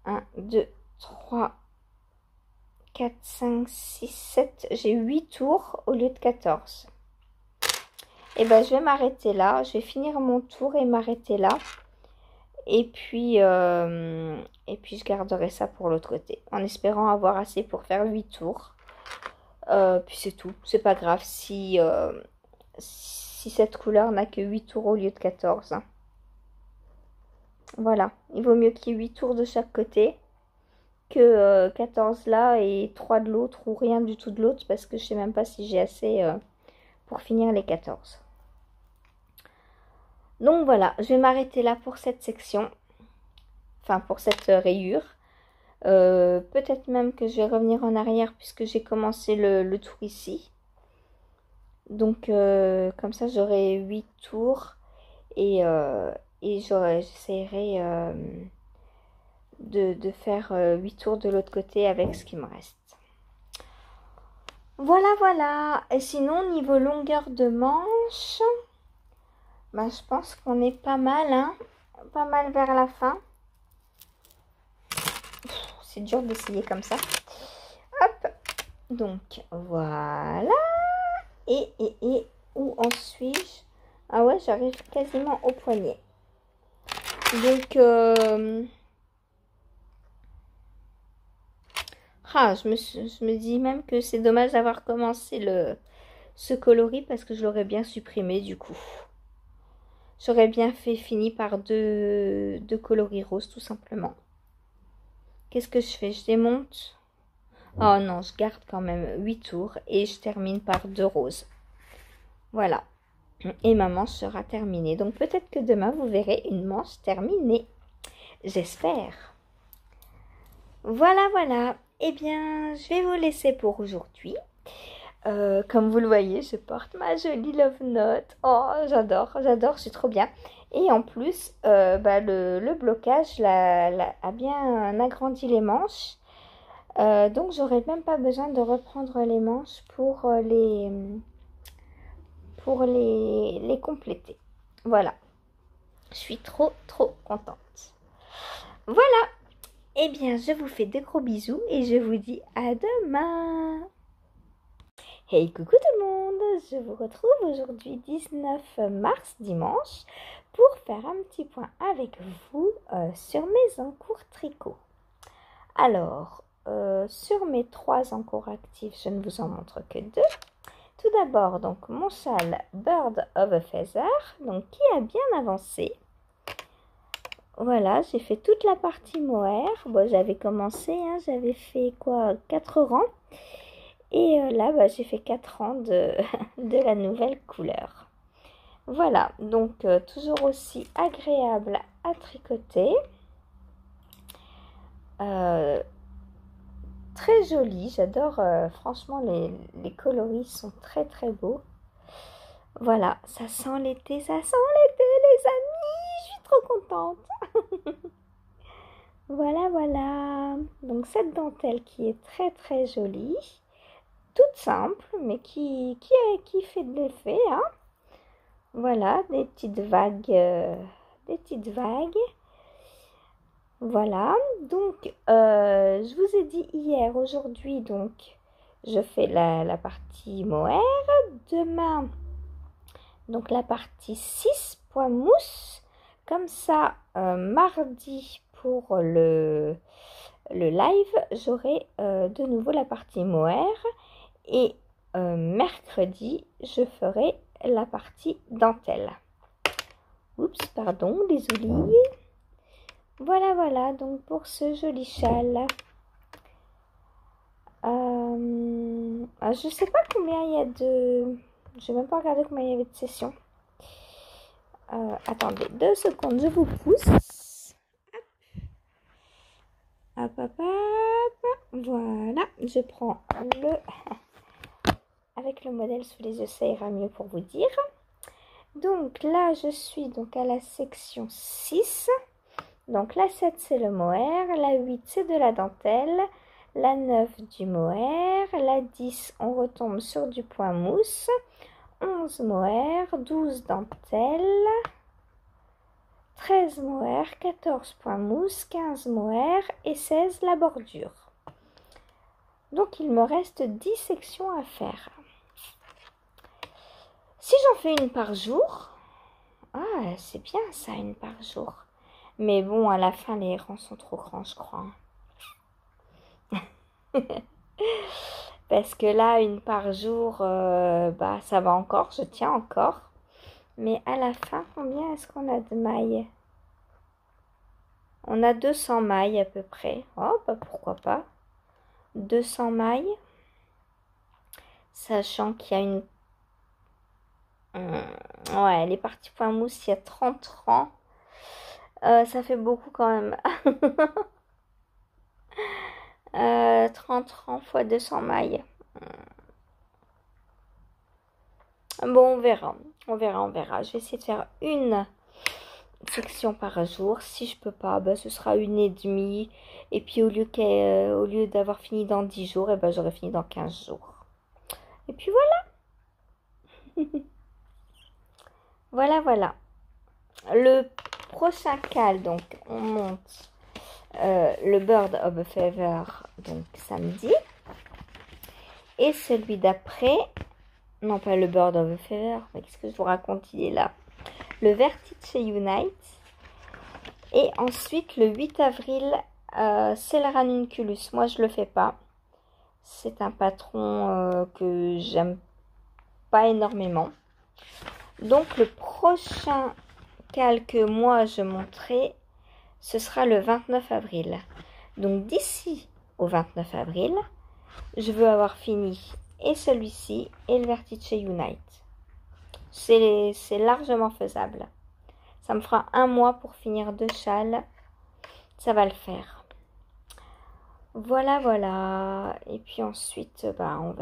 1, 2, 3, 4, 5, 6, 7, j'ai 8 tours au lieu de 14. Et ben je vais m'arrêter là, je vais finir mon tour et m'arrêter là. Et puis je garderai ça pour l'autre côté, en espérant avoir assez pour faire 8 tours. Puis c'est tout, c'est pas grave si cette couleur n'a que 8 tours au lieu de 14. Hein. Voilà, il vaut mieux qu'il y ait 8 tours de chaque côté que 14 là et 3 de l'autre ou rien du tout de l'autre, parce que je sais même pas si j'ai assez pour finir les 14. Donc voilà, je vais m'arrêter là pour cette section, enfin pour cette rayure. Peut-être même que je vais revenir en arrière puisque j'ai commencé le tour ici. Donc comme ça j'aurai 8 tours et j'essaierai de faire 8 tours de l'autre côté avec ce qui me reste. Voilà, voilà. Et sinon, niveau longueur de manche, bah, je pense qu'on est pas mal, hein. Pas mal vers la fin. C'est dur d'essayer comme ça. Hop. Donc, voilà. Et où en suis-je? Ah ouais, j'arrive quasiment au poignet. Donc, je me dis même que c'est dommage d'avoir commencé ce coloris parce que je l'aurais bien supprimé du coup. J'aurais bien fini par deux coloris roses tout simplement. Qu'est-ce que je fais? Je démonte. Oh non, je garde quand même 8 tours et je termine par 2 roses. Voilà. Et ma manche sera terminée. Donc peut-être que demain vous verrez une manche terminée. J'espère. Voilà, voilà. Eh bien, je vais vous laisser pour aujourd'hui. Comme vous le voyez, je porte ma jolie Love Note. Oh, j'adore, c'est trop bien. Et en plus, le blocage a bien agrandi les manches. Donc, j'aurais même pas besoin de reprendre les manches pour les compléter. Voilà, je suis trop contente. Voilà, eh bien je vous fais de gros bisous et je vous dis à demain. Hey, coucou tout le monde, je vous retrouve aujourd'hui 19 mars, dimanche, pour faire un petit point avec vous sur mes encours tricot. Alors, sur mes 3 encours actifs, je ne vous en montre que 2. Tout d'abord, donc mon châle Bird of a Feather, donc qui a bien avancé. Voilà, j'ai fait toute la partie mohair. Bon, j'avais commencé, hein, j'avais fait quoi, 4 rangs. Et là, bah, j'ai fait 4 rangs de, de la nouvelle couleur. Voilà, donc toujours aussi agréable à tricoter. Très joli, j'adore, franchement, les coloris sont très beaux. Voilà, ça sent l'été, les amis, je suis trop contente. Voilà, donc cette dentelle qui est très jolie, toute simple, mais qui fait de l'effet, hein. Voilà, des petites vagues, Voilà, donc je vous ai dit hier, aujourd'hui, donc je fais la partie mohair. Demain, donc la partie 6 points mousse. Comme ça, mardi pour le live, j'aurai de nouveau la partie mohair. Et mercredi, je ferai la partie dentelle. Oups, pardon, désolée. Voilà, donc pour ce joli châle. Je sais pas combien il y a de... Je n'ai même pas regardé combien il y avait de sessions. Attendez 2 secondes, je vous pousse. Hop. Voilà, je prends le... Avec le modèle sous les yeux, ça ira mieux pour vous dire. Donc là, je suis donc à la section 6. Donc la 7 c'est le mohair, la 8 c'est de la dentelle, la 9 du mohair, la 10 on retombe sur du point mousse, 11 mohair, 12 dentelle, 13 mohair, 14 points mousse, 15 mohair et 16 la bordure. Donc il me reste 10 sections à faire. Si j'en fais une par jour, c'est bien ça, une par jour. Mais bon, à la fin, les rangs sont trop grands, je crois. Parce que là, une par jour, bah, ça va encore, je tiens encore. Mais à la fin, combien est-ce qu'on a de mailles? On a 200 mailles à peu près. Oh, bah pourquoi pas. 200 mailles. Sachant qu'il y a une... Ouais, les parties point mousse, il y a 30 rangs. Ça fait beaucoup quand même. 30 rangs fois 200 mailles. Bon, on verra. Je vais essayer de faire une section par jour. Si je peux pas, bah, ce sera 1,5. Et puis au lieu d'avoir fini dans 10 jours, et ben, j'aurai fini dans 15 jours. Et puis voilà. Voilà. Le prochain cal, donc on monte le Bird of a Feather, donc samedi. Et celui d'après, non pas le Bird of a Feather, mais qu'est-ce que je vous raconte, il est là. Le Vertice Unite. Et ensuite, le 8 avril, c'est le Ranunculus. Moi, je le fais pas. C'est un patron que j'aime pas énormément. Donc, le prochain cal que moi, je monterai, ce sera le 29 avril. Donc, d'ici au 29 avril, je veux avoir fini et celui-ci et le Vertice Unite. C'est largement faisable. Ça me fera 1 mois pour finir 2 châles. Ça va le faire. Voilà. Et puis ensuite, bah, on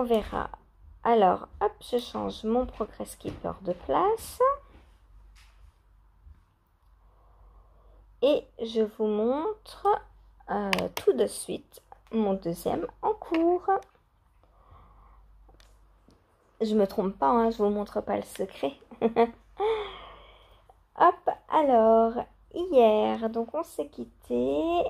verra. Alors, hop, je change mon Progress Keeper de place. Et je vous montre tout de suite mon deuxième en cours. Je me trompe pas, hein, je vous montre pas le secret. Hop, alors, hier, donc on s'est quitté.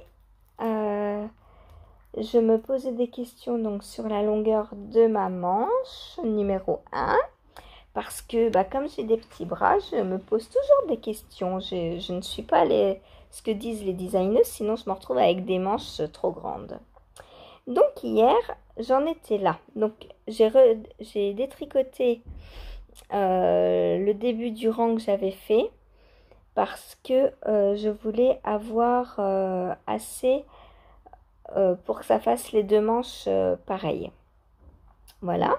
Je me posais des questions donc sur la longueur de ma manche, numéro 1. Parce que comme j'ai des petits bras, je me pose toujours des questions. Je ne suis pas ce que disent les designers, sinon je me retrouve avec des manches trop grandes. Donc hier, j'en étais là. Donc j'ai détricoté le début du rang que j'avais fait parce que je voulais avoir assez pour que ça fasse les deux manches pareilles. Voilà.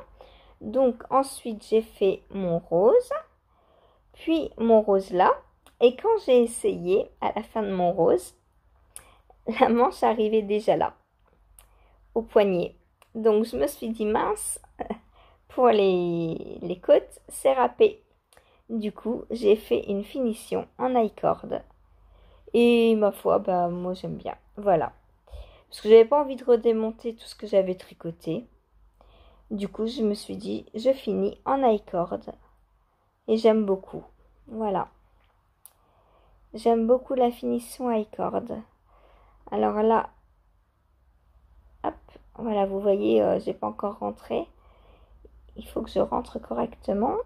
Donc ensuite j'ai fait mon rose, puis mon rose là. Et quand j'ai essayé à la fin de mon rose, la manche arrivait déjà là, au poignet. Donc je me suis dit mince, pour les côtes, c'est râpé. Du coup, j'ai fait une finition en I-cord. Et ma foi, moi j'aime bien. Voilà. Parce que j'avais pas envie de redémonter tout ce que j'avais tricoté. Du coup, je me suis dit, je finis en I-cord. Et j'aime beaucoup. Voilà. J'aime beaucoup la finition I-cord. Alors là, hop, voilà, vous voyez, j'ai pas encore rentré. Il faut que je rentre correctement.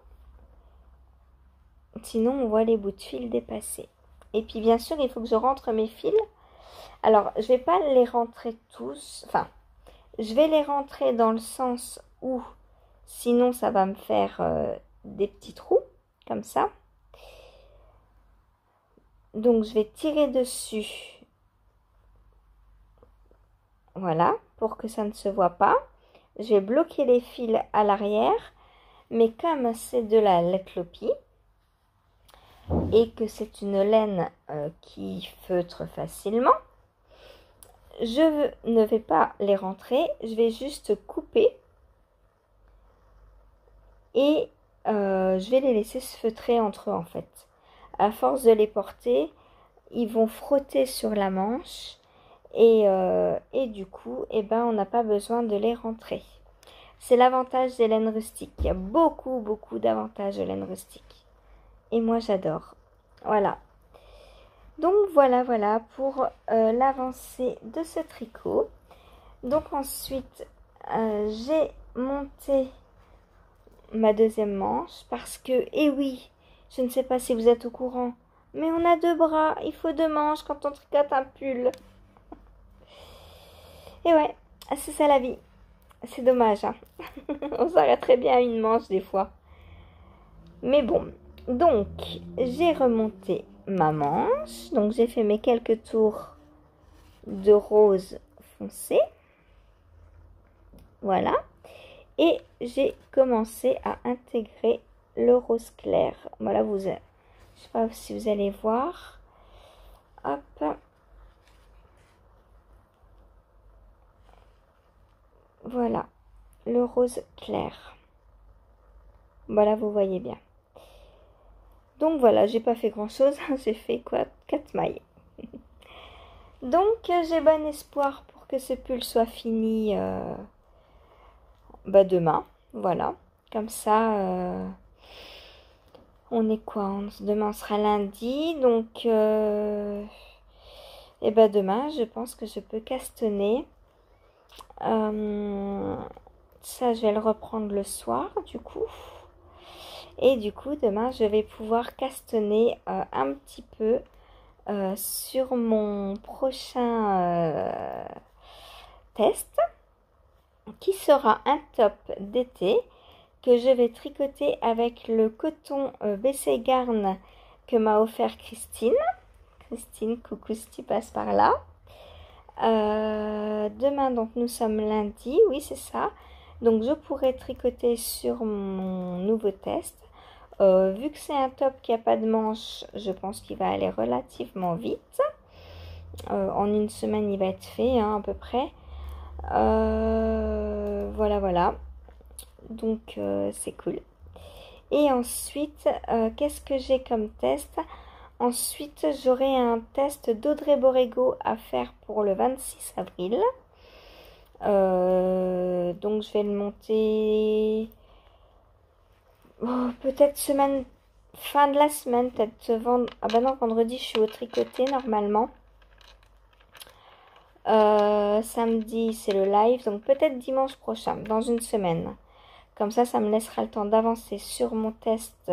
Sinon, on voit les bouts de fil dépasser. Et puis, bien sûr, il faut que je rentre mes fils. Alors, je vais pas les rentrer tous. Enfin, je vais les rentrer dans le sens où, sinon, ça va me faire des petits trous, comme ça. Donc, je vais tirer dessus. Voilà, pour que ça ne se voit pas. Je vais bloquer les fils à l'arrière. Mais comme c'est de la Let-Lopi et que c'est une laine qui feutre facilement, je ne vais pas les rentrer. Je vais juste couper et je vais les laisser se feutrer entre eux en fait. À force de les porter, ils vont frotter sur la manche et du coup, on n'a pas besoin de les rentrer. C'est l'avantage des laines rustiques. Il y a beaucoup d'avantages de laine rustique. Et moi, j'adore. Voilà. Donc, voilà pour l'avancée de ce tricot. Donc, ensuite, j'ai monté ma deuxième manche parce que, eh oui, je ne sais pas si vous êtes au courant, mais on a deux bras. Il faut deux manches quand on tricote un pull. Et ouais, c'est ça la vie. C'est dommage, hein. On s'arrêterait bien à une manche des fois. Mais bon, donc j'ai remonté ma manche. Donc j'ai fait mes quelques tours de rose foncé. Voilà. Et j'ai commencé à intégrer le rose clair. Voilà, je ne sais pas si vous allez voir. Hop. Voilà, le rose clair. Voilà, vous voyez bien. Donc voilà, j'ai pas fait grand chose. J'ai fait quoi? 4 mailles. Donc j'ai bon espoir pour que ce pull soit fini demain. Voilà, comme ça on est quoi? Demain sera lundi, donc demain je pense que je peux castanner. Ça je vais le reprendre le soir du coup. Et du coup demain je vais pouvoir castanner un petit peu sur mon prochain test qui sera un top d'été que je vais tricoter avec le coton BC Garn que m'a offert Christine. Christine, coucou si tu passes par là. Demain, donc nous sommes lundi, oui c'est ça. Donc je pourrai tricoter sur mon nouveau test. Vu que c'est un top qui n'a pas de manches, je pense qu'il va aller relativement vite. En une semaine, il va être fait hein, à peu près. Voilà. Donc c'est cool. Et ensuite, qu'est-ce que j'ai comme test? Ensuite, j'aurai un test d'Audrey Borrego à faire pour le 26 avril. Donc je vais le monter peut-être fin de la semaine, peut-être ah bah non, vendredi je suis au tricoté normalement. Samedi c'est le live, donc peut-être dimanche prochain, dans une semaine. Comme ça me laissera le temps d'avancer sur mon test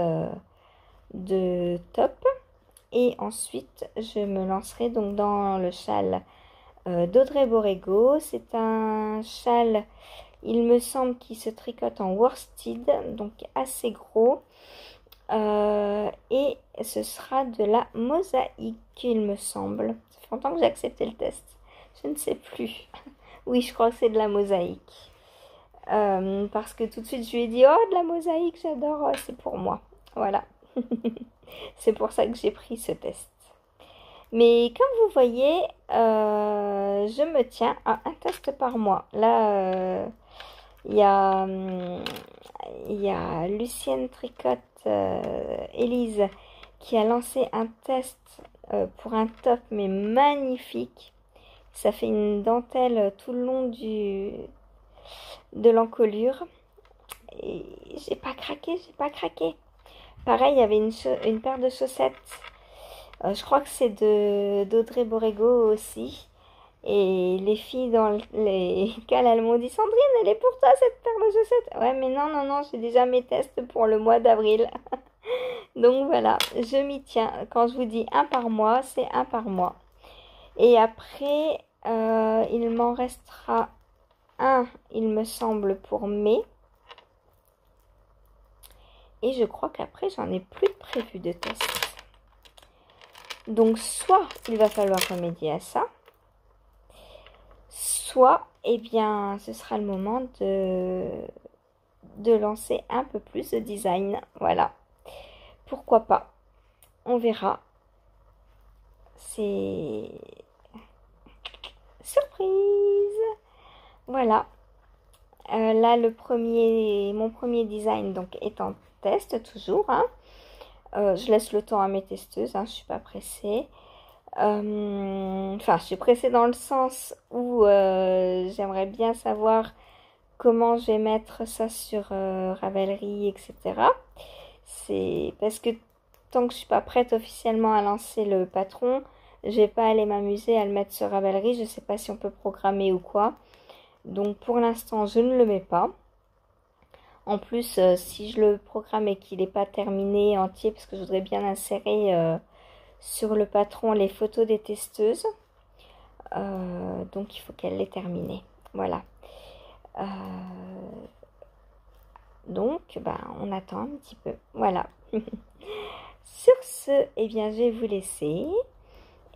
de top. Et ensuite, je me lancerai donc dans le châle d'Audrey Borrego. C'est un châle, il me semble, qui se tricote en worsted, donc assez gros. Et ce sera de la mosaïque, il me semble. Ça fait longtemps que j'ai accepté le test. Je ne sais plus. Oui, je crois que c'est de la mosaïque. Parce que tout de suite, je lui ai dit, oh, de la mosaïque, j'adore, c'est pour moi. Voilà. C'est pour ça que j'ai pris ce test. Mais comme vous voyez, je me tiens à un test par mois. Là, il y a Lucienne Tricotte, Élise, qui a lancé un test pour un top, mais magnifique. Ça fait une dentelle tout le long de l'encolure. Et j'ai pas craqué, j'ai pas craqué. Pareil, il y avait une paire de chaussettes. Je crois que c'est d'Audrey Borrego aussi. Et les filles dans les cales, elles m'ont dit, Sandrine, elle est pour toi cette paire de chaussettes. Ouais, mais non, non, non, j'ai déjà mes tests pour le mois d'avril. Donc voilà, je m'y tiens. Quand je vous dis un par mois, c'est un par mois. Et après, il m'en restera un, il me semble, pour mai. Et je crois qu'après, j'en ai plus prévu de test. Donc, soit il va falloir remédier à ça, soit, eh bien, ce sera le moment de lancer un peu plus de design. Voilà. Pourquoi pas? On verra. C'est surprise. Voilà. Là, mon premier design donc est en test toujours. Hein. Je laisse le temps à mes testeuses. Hein, je suis pas pressée. Enfin, je suis pressée dans le sens où j'aimerais bien savoir comment je vais mettre ça sur Ravelry, etc. C'est parce que tant que je suis pas prête officiellement à lancer le patron, je vais pas aller m'amuser à le mettre sur Ravelry. Je sais pas si on peut programmer ou quoi. Donc pour l'instant, je ne le mets pas. En plus, si je le programme et qu'il n'est pas terminé entier, parce que je voudrais bien insérer sur le patron les photos des testeuses. Donc il faut qu'elle l'ait terminé. Voilà. Donc, on attend un petit peu. Voilà. Sur ce, eh bien, je vais vous laisser.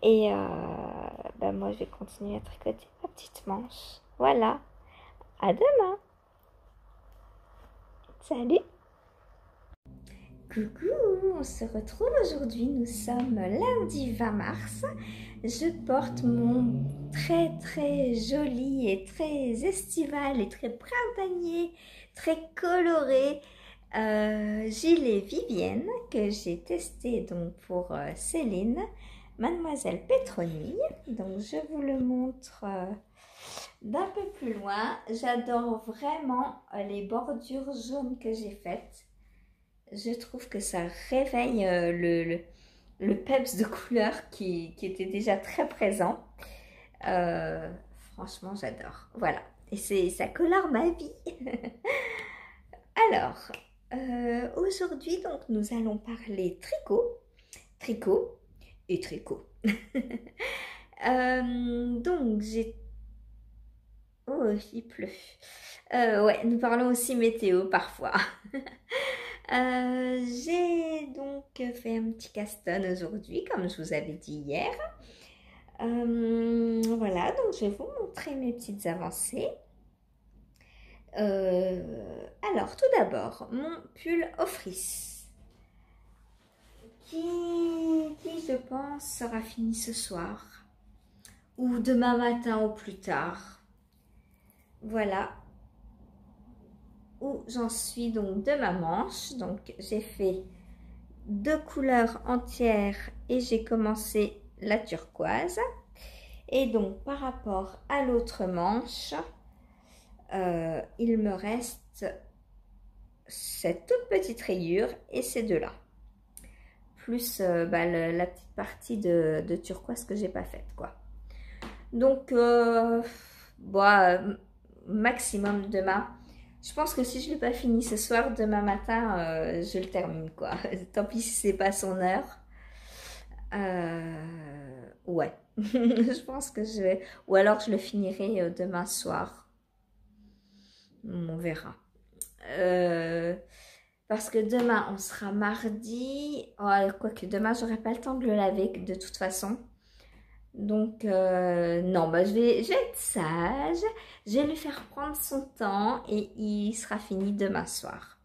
Et moi, je vais continuer à tricoter ma petite manche. Voilà. À demain. Salut. Coucou, on se retrouve aujourd'hui. Nous sommes lundi 20 mars. Je porte mon très très joli et très estival et très printanier, très coloré gilet Vivienne que j'ai testé donc pour Céline, Mademoiselle Pétronille. Donc je vous le montre d'un peu plus loin. J'adore vraiment les bordures jaunes que j'ai faites. Je trouve que ça réveille le peps de couleur qui était déjà très présent. Franchement, j'adore. Voilà. Et ça colore ma vie. Alors, aujourd'hui, donc, nous allons parler tricot et tricot. Donc, j'ai... Oh, il pleut. Ouais, nous parlons aussi météo parfois. J'ai donc fait un petit caston aujourd'hui, comme je vous avais dit hier. Voilà, donc je vais vous montrer mes petites avancées. Alors, tout d'abord, mon pull Office, qui, je pense, sera fini ce soir ou demain matin au plus tard. Voilà où j'en suis donc de ma manche. Donc j'ai fait 2 couleurs entières et j'ai commencé la turquoise. Et donc par rapport à l'autre manche, il me reste cette toute petite rayure et ces deux là, plus la petite partie de turquoise que j'ai pas faite quoi. Donc maximum demain. Je pense que si je l'ai pas fini ce soir, demain matin je le termine quoi. Tant pis si c'est pas son heure. Ouais, je pense que je vais, ou alors je le finirai demain soir. On verra. Parce que demain on sera mardi. Oh, quoique demain j'aurai pas le temps de le laver de toute façon. Donc non, je vais être sage. Je vais lui faire prendre son temps et il sera fini demain soir.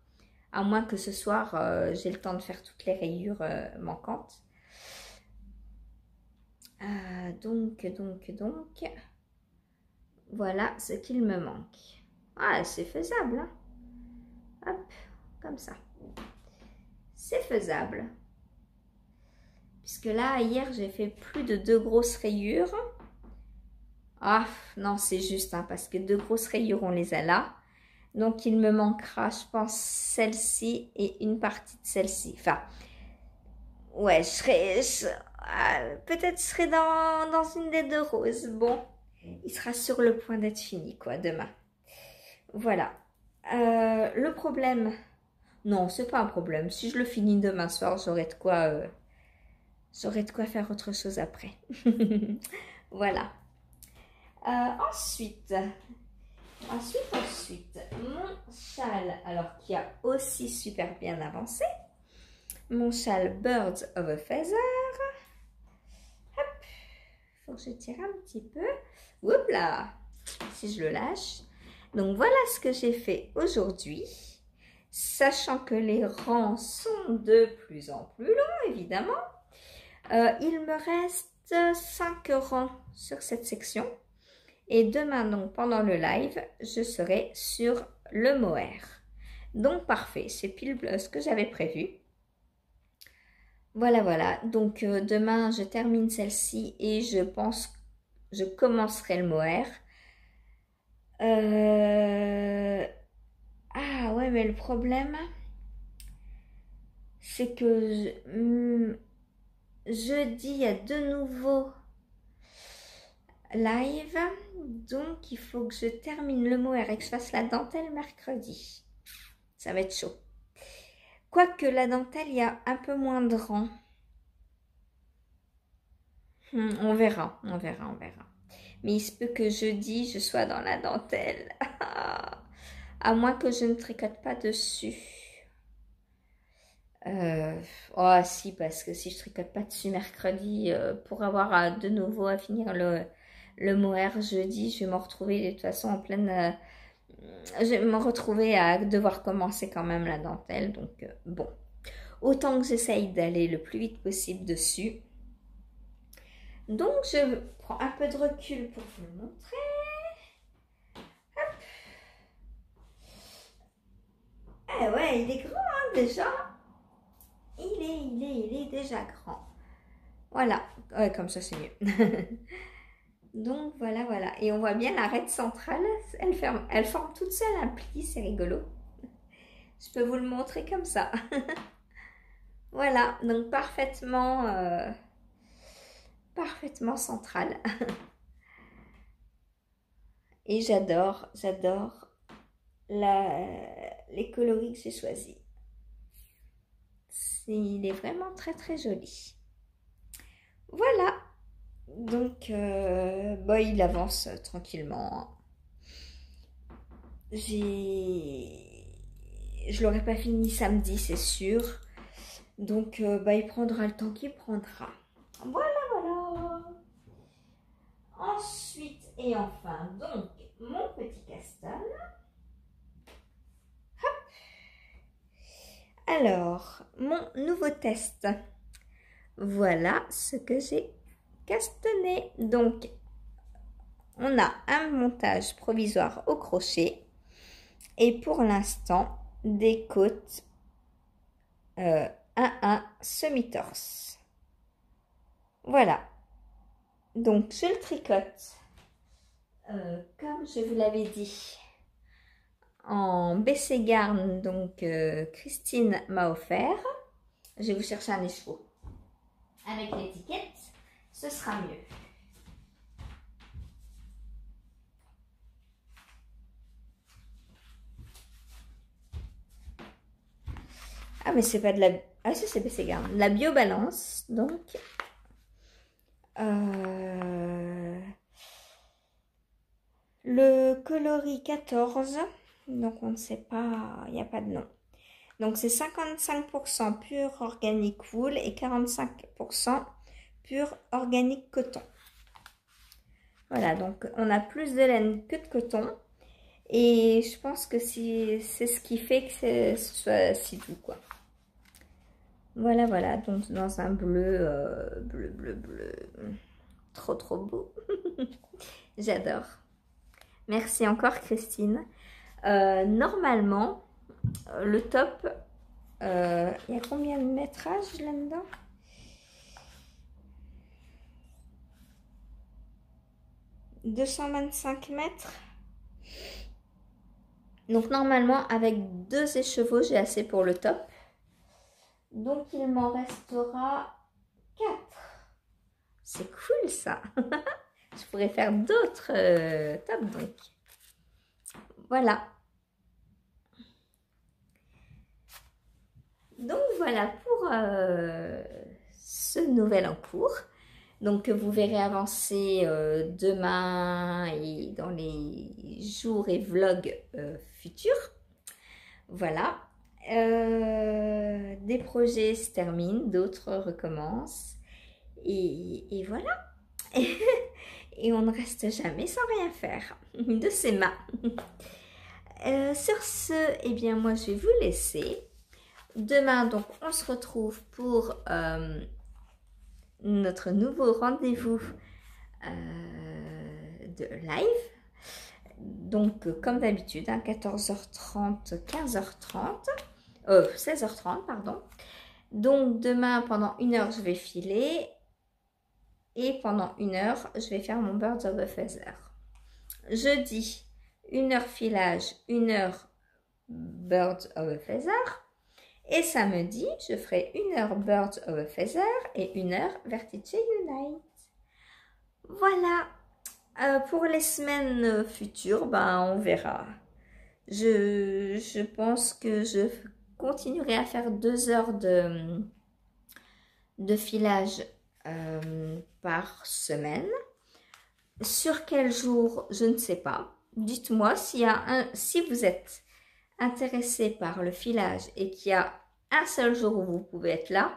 À moins que ce soir j'ai le temps de faire toutes les rayures manquantes. Donc, voilà ce qu'il me manque. Ah, c'est faisable, hein? Hop, comme ça. C'est faisable. Puisque là, hier, j'ai fait plus de 2 grosses rayures. Ah, non, c'est juste, hein, parce que 2 grosses rayures, on les a là. Donc, il me manquera, je pense, celle-ci et une partie de celle-ci. Enfin, ouais, peut-être je serai dans une des 2 roses. Bon, il sera sur le point d'être fini, quoi, demain. Voilà. Le problème... Non, c'est pas un problème. Si je le finis demain soir, j'aurai de quoi faire autre chose après. Voilà. Ensuite, mon châle, alors qui a aussi super bien avancé. Mon châle Birds of a Feather. Hop, faut que je tire un petit peu. Oups là, si je le lâche. Donc voilà ce que j'ai fait aujourd'hui. Sachant que les rangs sont de plus en plus longs, évidemment. Il me reste 5 rangs sur cette section. Et demain, donc, pendant le live, je serai sur le mohair. Donc, parfait. C'est pile ce que j'avais prévu. Voilà, voilà. Donc, demain, je termine celle-ci et je pense que je commencerai le mohair. Ah ouais, mais le problème, c'est que jeudi, il y a de nouveau live. Donc, il faut que je termine le mohair et que je fasse la dentelle mercredi. Ça va être chaud. Quoique la dentelle, il y a un peu moins de rangs. On verra, on verra, on verra. Mais il se peut que jeudi, je sois dans la dentelle. À moins que je ne tricote pas dessus. Oh si, parce que si je tricote pas dessus mercredi, pour avoir de nouveau à finir le mohair jeudi, je vais me retrouver de toute façon en pleine... je vais me retrouver à devoir commencer quand même la dentelle. Donc bon, autant que j'essaye d'aller le plus vite possible dessus. Donc je prends un peu de recul pour vous le montrer. Hop. Ah ouais, il est grand hein, déjà. Il est déjà grand. Voilà, ouais, comme ça c'est mieux. Donc voilà, voilà. Et on voit bien l'arête centrale, elle forme toute seule un pli, c'est rigolo. Je peux vous le montrer comme ça. Voilà, donc parfaitement centrale. Et j'adore les coloris que j'ai choisis. Il est vraiment très très joli. Voilà. Donc, il avance tranquillement. Je l'aurais pas fini samedi, c'est sûr. Donc, il prendra le temps qu'il prendra. Voilà, voilà. Ensuite et enfin, donc, mon petit castan. Hop. Alors, mon nouveau test. Voilà ce que j'ai castanné. Donc, on a un montage provisoire au crochet et pour l'instant des côtes 1-1 semi-torse. Voilà. Donc, je le tricote comme je vous l'avais dit en BC Garn, donc Christine m'a offert. Je vais vous chercher un écheveau. Avec l'étiquette, ce sera mieux. Ah, mais c'est pas de la... Ah, ça c'est BC Garn. La Biobalance, donc. Le coloris 14. Donc, on ne sait pas... Il n'y a pas de nom. Donc, c'est 55% pur organique wool et 45% pur organique coton. Voilà, donc on a plus de laine que de coton. Et je pense que c'est ce qui fait que ce soit si doux, quoi. Voilà, voilà. Donc, dans un bleu, bleu. Trop, trop beau. J'adore. Merci encore, Christine. Normalement, le top, il y a combien de métrage là-dedans? « 225 mètres. Donc normalement, avec 2 écheveaux, j'ai assez pour le top. Donc il m'en restera 4. C'est cool ça. Je pourrais faire d'autres tops donc. Voilà. Donc voilà pour ce nouvel en cours. Donc vous verrez avancer demain et dans les jours et vlogs futurs. Voilà. Des projets se terminent, d'autres recommencent. Et voilà. Et on ne reste jamais sans rien faire de ses mains. Sur ce, eh bien moi je vais vous laisser. Demain, donc, on se retrouve pour notre nouveau rendez-vous de live. Donc, comme d'habitude, hein, 14h30, 15h30, 16h30, pardon. Donc, demain, pendant 1 heure, je vais filer. Et pendant 1 heure, je vais faire mon Birds of a Feather. Jeudi, 1 heure filage, 1 heure Birds of a Feather. Et samedi, je ferai 1 heure Birds of a Feather et 1 heure Vertice Unite. Voilà. Pour les semaines futures, ben, on verra. Je pense que je continuerai à faire 2 heures de filage par semaine. Sur quel jour, je ne sais pas. Dites-moi si vous êtes intéressé par le filage et qu'il y a un seul jour où vous pouvez être là,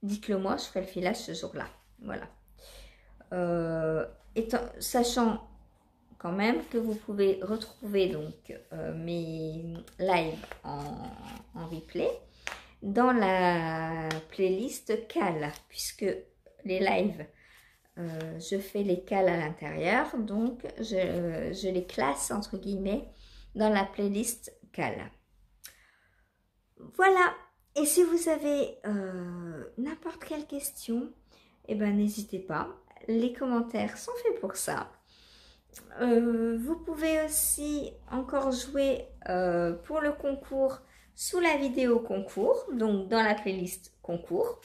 dites-le moi, je ferai le filage ce jour-là. Voilà. Sachant quand même que vous pouvez retrouver donc mes lives en replay dans la playlist Cal, puisque les lives, je fais les cals à l'intérieur, donc je les classe entre guillemets dans la playlist Cal. Voilà, et si vous avez n'importe quelle question, eh ben n'hésitez pas, les commentaires sont faits pour ça. Vous pouvez aussi encore jouer pour le concours sous la vidéo concours, donc dans la playlist concours.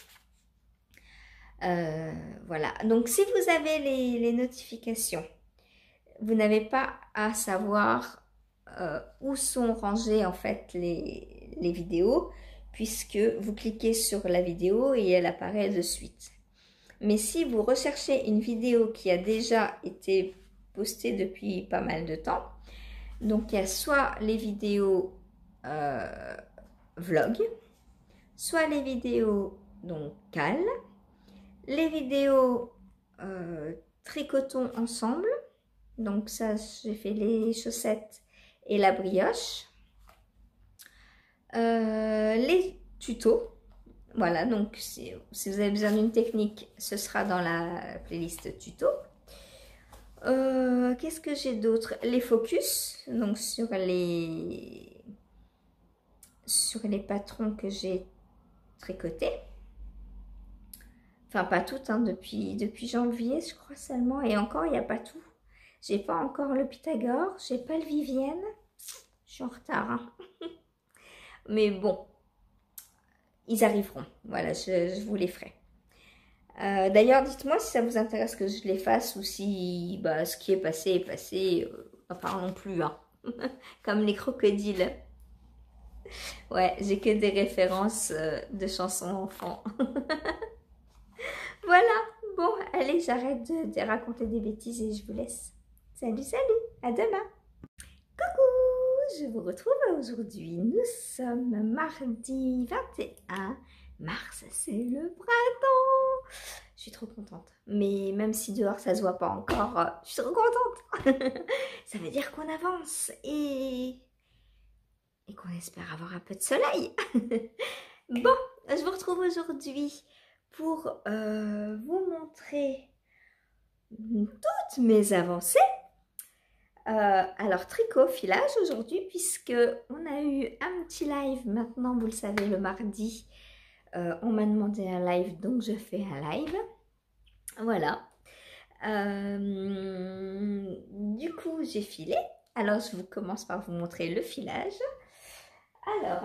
Voilà, donc si vous avez les notifications, vous n'avez pas à savoir où sont rangées en fait les vidéos, puisque vous cliquez sur la vidéo et elle apparaît de suite. Mais si vous recherchez une vidéo qui a déjà été postée depuis pas mal de temps, donc il y a soit les vidéos vlog, soit les vidéos donc cal, les vidéos tricoton ensemble, donc ça j'ai fait les chaussettes et la brioche, les tutos, voilà, donc si vous avez besoin d'une technique, ce sera dans la playlist tuto. Qu'est-ce que j'ai d'autre? Les focus, donc sur les patrons que j'ai tricotés. Enfin, pas toutes, hein, depuis janvier, je crois seulement. Et encore, il n'y a pas tout. J'ai pas encore le Pythagore, j'ai pas le Vivienne. Je Je suis en retard, hein. Mais bon, ils arriveront. Voilà, je vous les ferai. D'ailleurs, dites-moi si ça vous intéresse que je les fasse ou si bah, ce qui est passé, n'en parlons plus, hein. Comme les crocodiles. Ouais, j'ai que des références de chansons enfants. Voilà, bon, allez, j'arrête de raconter des bêtises et je vous laisse. Salut, salut, à demain. Coucou, je vous retrouve aujourd'hui. Nous sommes mardi 21 mars, c'est le printemps. Je suis trop contente. Mais même si dehors ça se voit pas encore, je suis trop contente. Ça veut dire qu'on avance et qu'on espère avoir un peu de soleil. Bon, je vous retrouve aujourd'hui pour vous montrer toutes mes avancées. Alors, tricot, filage aujourd'hui, puisque on a eu un petit live maintenant, vous le savez, le mardi. On m'a demandé un live, donc je fais un live. Voilà. Du coup, j'ai filé. Alors, je vous commence par vous montrer le filage. Alors.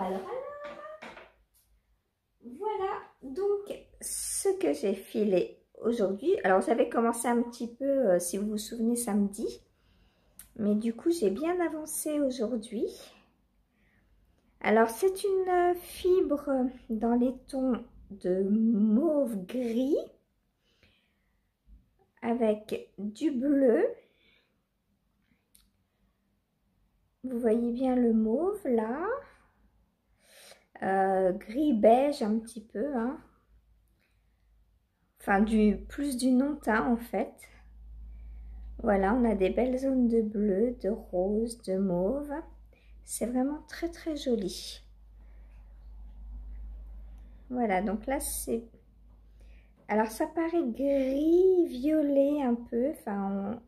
Voilà, donc, ce que j'ai filé aujourd'hui. Alors, j'avais commencé un petit peu, si vous vous souvenez, samedi. Mais du coup, j'ai bien avancé aujourd'hui. Alors, c'est une fibre dans les tons de mauve gris avec du bleu. Vous voyez bien le mauve là. Gris beige un petit peu. Hein. Enfin, plus du non-teint en fait. Voilà, on a des belles zones de bleu, de rose, de mauve. C'est vraiment très très joli. Voilà, donc là c'est... Alors ça paraît gris, violet un peu. Enfin,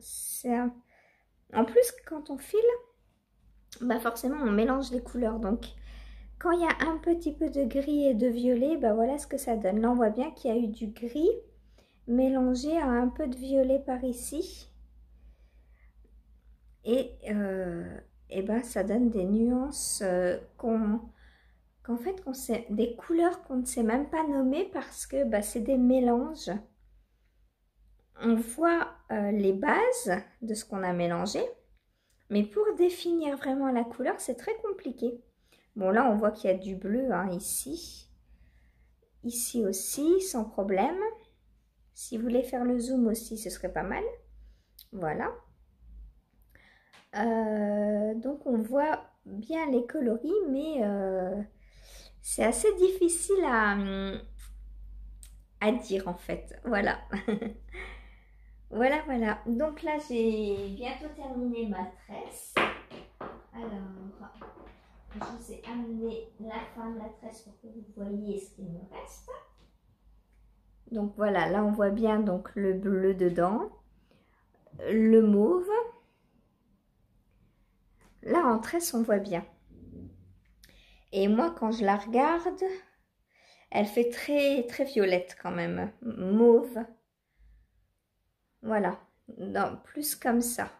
en plus quand on file, bah forcément on mélange les couleurs. Donc quand il y a un petit peu de gris et de violet, bah voilà ce que ça donne. Là on voit bien qu'il y a eu du gris mélangé à un peu de violet par ici. Et ben ça donne des nuances qu'en fait des couleurs qu'on ne sait même pas nommer parce que bah, c'est des mélanges. On voit les bases de ce qu'on a mélangé, mais pour définir vraiment la couleur c'est très compliqué. Bon là on voit qu'il y a du bleu hein, ici aussi sans problème. Si vous voulez faire le zoom aussi ce serait pas mal. Voilà. Donc on voit bien les coloris, mais c'est assez difficile à dire en fait. Voilà. Voilà. Donc là j'ai bientôt terminé ma tresse. Alors, je vous ai amené la fin de la tresse pour que vous voyez ce qu'il me reste. Donc voilà, là on voit bien donc le bleu dedans, le mauve. Là en tresse on voit bien. Et moi quand je la regarde, elle fait très très violette quand même, mauve. Voilà, non, plus comme ça.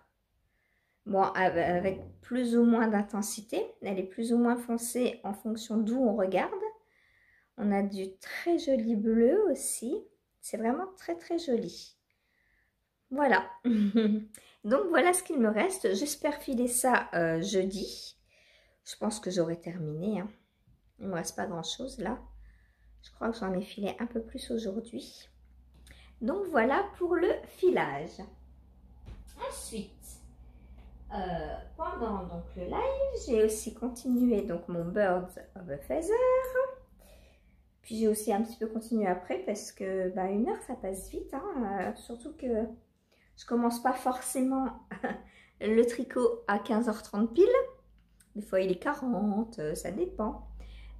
Bon, avec plus ou moins d'intensité. Elle est plus ou moins foncée en fonction d'où on regarde. On a du très joli bleu aussi. C'est vraiment très très joli. Voilà. Donc voilà ce qu'il me reste. J'espère filer ça jeudi. Je pense que j'aurai terminé. Hein. Il ne me reste pas grand chose là. Je crois que j'en ai filé un peu plus aujourd'hui. Donc voilà pour le filage. Ensuite, pendant donc le live, j'ai aussi continué donc mon Birds of a Feather. Puis j'ai aussi un petit peu continué après parce que bah, 1 heure ça passe vite. Hein, surtout que je commence pas forcément le tricot à 15h30 pile. Des fois il est 40, ça dépend.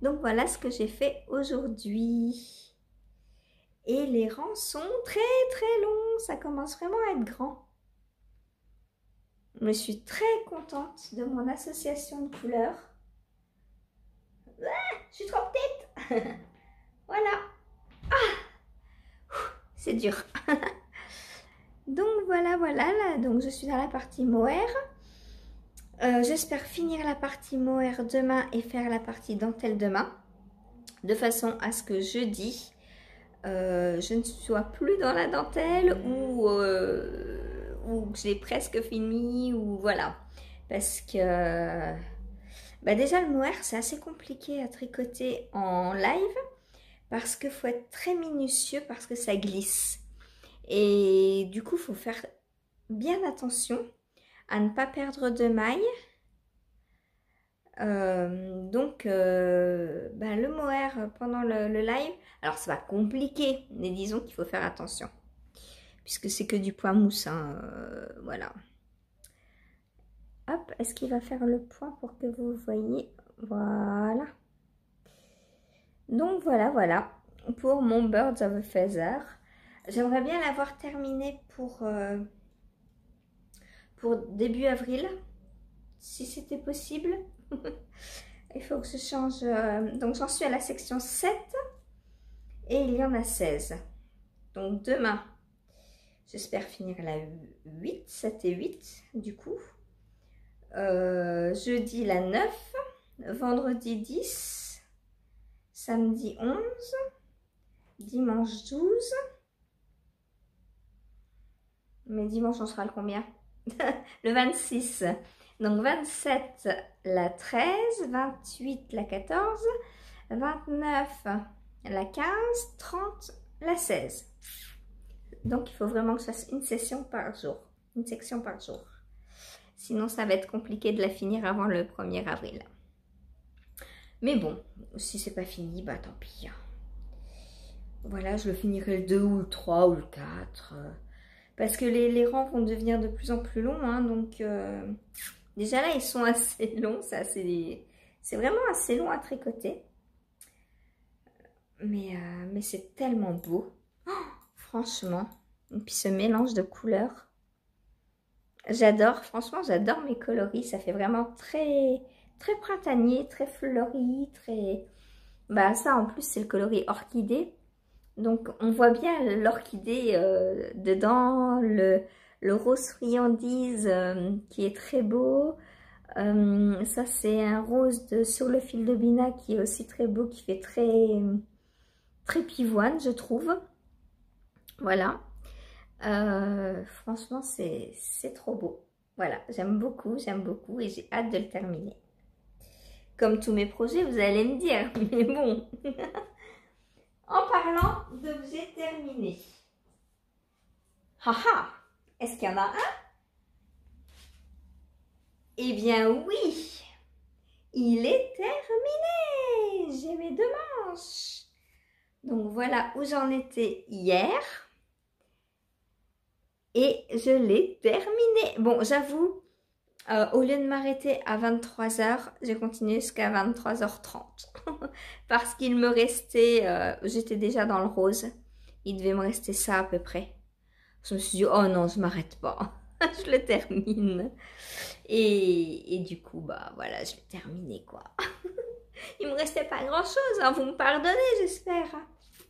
Donc voilà ce que j'ai fait aujourd'hui. Et les rangs sont très très longs, ça commence vraiment à être grand. Je suis très contente de mon association de couleurs. Ah, je suis trop petite. Voilà. Ah, c'est dur. Donc voilà, là, donc je suis dans la partie mohair. J'espère finir la partie mohair demain et faire la partie dentelle demain. De façon à ce que jeudi, je ne sois plus dans la dentelle ou que j'ai presque fini ou voilà. Parce que bah déjà le mohair c'est assez compliqué à tricoter en live parce qu'il faut être très minutieux parce que ça glisse. Et du coup il faut faire bien attention à ne pas perdre de mailles. Bah, le mohair pendant le live, alors c'est pas compliqué, mais disons qu'il faut faire attention, puisque c'est que du point mousse, hein, voilà. Hop, est-ce qu'il va faire le point pour que vous voyez? Voilà. Donc voilà pour mon Birds of a Feather. J'aimerais bien l'avoir terminé pour début avril, si c'était possible. Il faut que je change. Donc j'en suis à la section 7 et il y en a 16. Donc demain, j'espère finir la 8, 7 et 8 du coup. Jeudi la 9, vendredi 10, samedi 11, dimanche 12. Mais dimanche on sera le combien? Le 26. Donc 27 la 13, 28 la 14, 29 la 15, 30 la 16. Donc il faut vraiment que je fasse une session par jour. Une section par jour. Sinon ça va être compliqué de la finir avant le 1er avril. Mais bon, si c'est pas fini, bah tant pis. Voilà, je le finirai le 2 ou le 3 ou le 4. Parce que les rangs vont devenir de plus en plus longs. Hein, donc déjà là, ils sont assez longs. C'est vraiment assez long à tricoter. Mais c'est tellement beau. Oh, franchement. Et puis ce mélange de couleurs. J'adore. Franchement, j'adore mes coloris. Ça fait vraiment très, très printanier, très fleuri, très... Bah ça, en plus, c'est le coloris orchidée. Donc, on voit bien l'orchidée dedans, le rose friandise qui est très beau. Ça, c'est un rose sur le fil de Bina qui est aussi très beau, qui fait très, très pivoine, je trouve. Voilà. Franchement, c'est trop beau. Voilà, j'aime beaucoup et j'ai hâte de le terminer. Comme tous mes projets, vous allez me dire, mais bon. En parlant d'objets terminés. Haha, est-ce qu'il y en a un? Eh bien oui, il est terminé. J'ai mes 2 manches. Donc voilà où j'en étais hier. Et je l'ai terminé. Bon, j'avoue, au lieu de m'arrêter à 23 h, j'ai continué jusqu'à 23 h 30. Parce qu'il me restait, j'étais déjà dans le rose. Il devait me rester ça à peu près. Je me suis dit, oh non, je m'arrête pas. Je le termine. Et du coup, bah voilà, je l'ai terminé quoi. Il me restait pas grand chose, hein, vous me pardonnez, j'espère.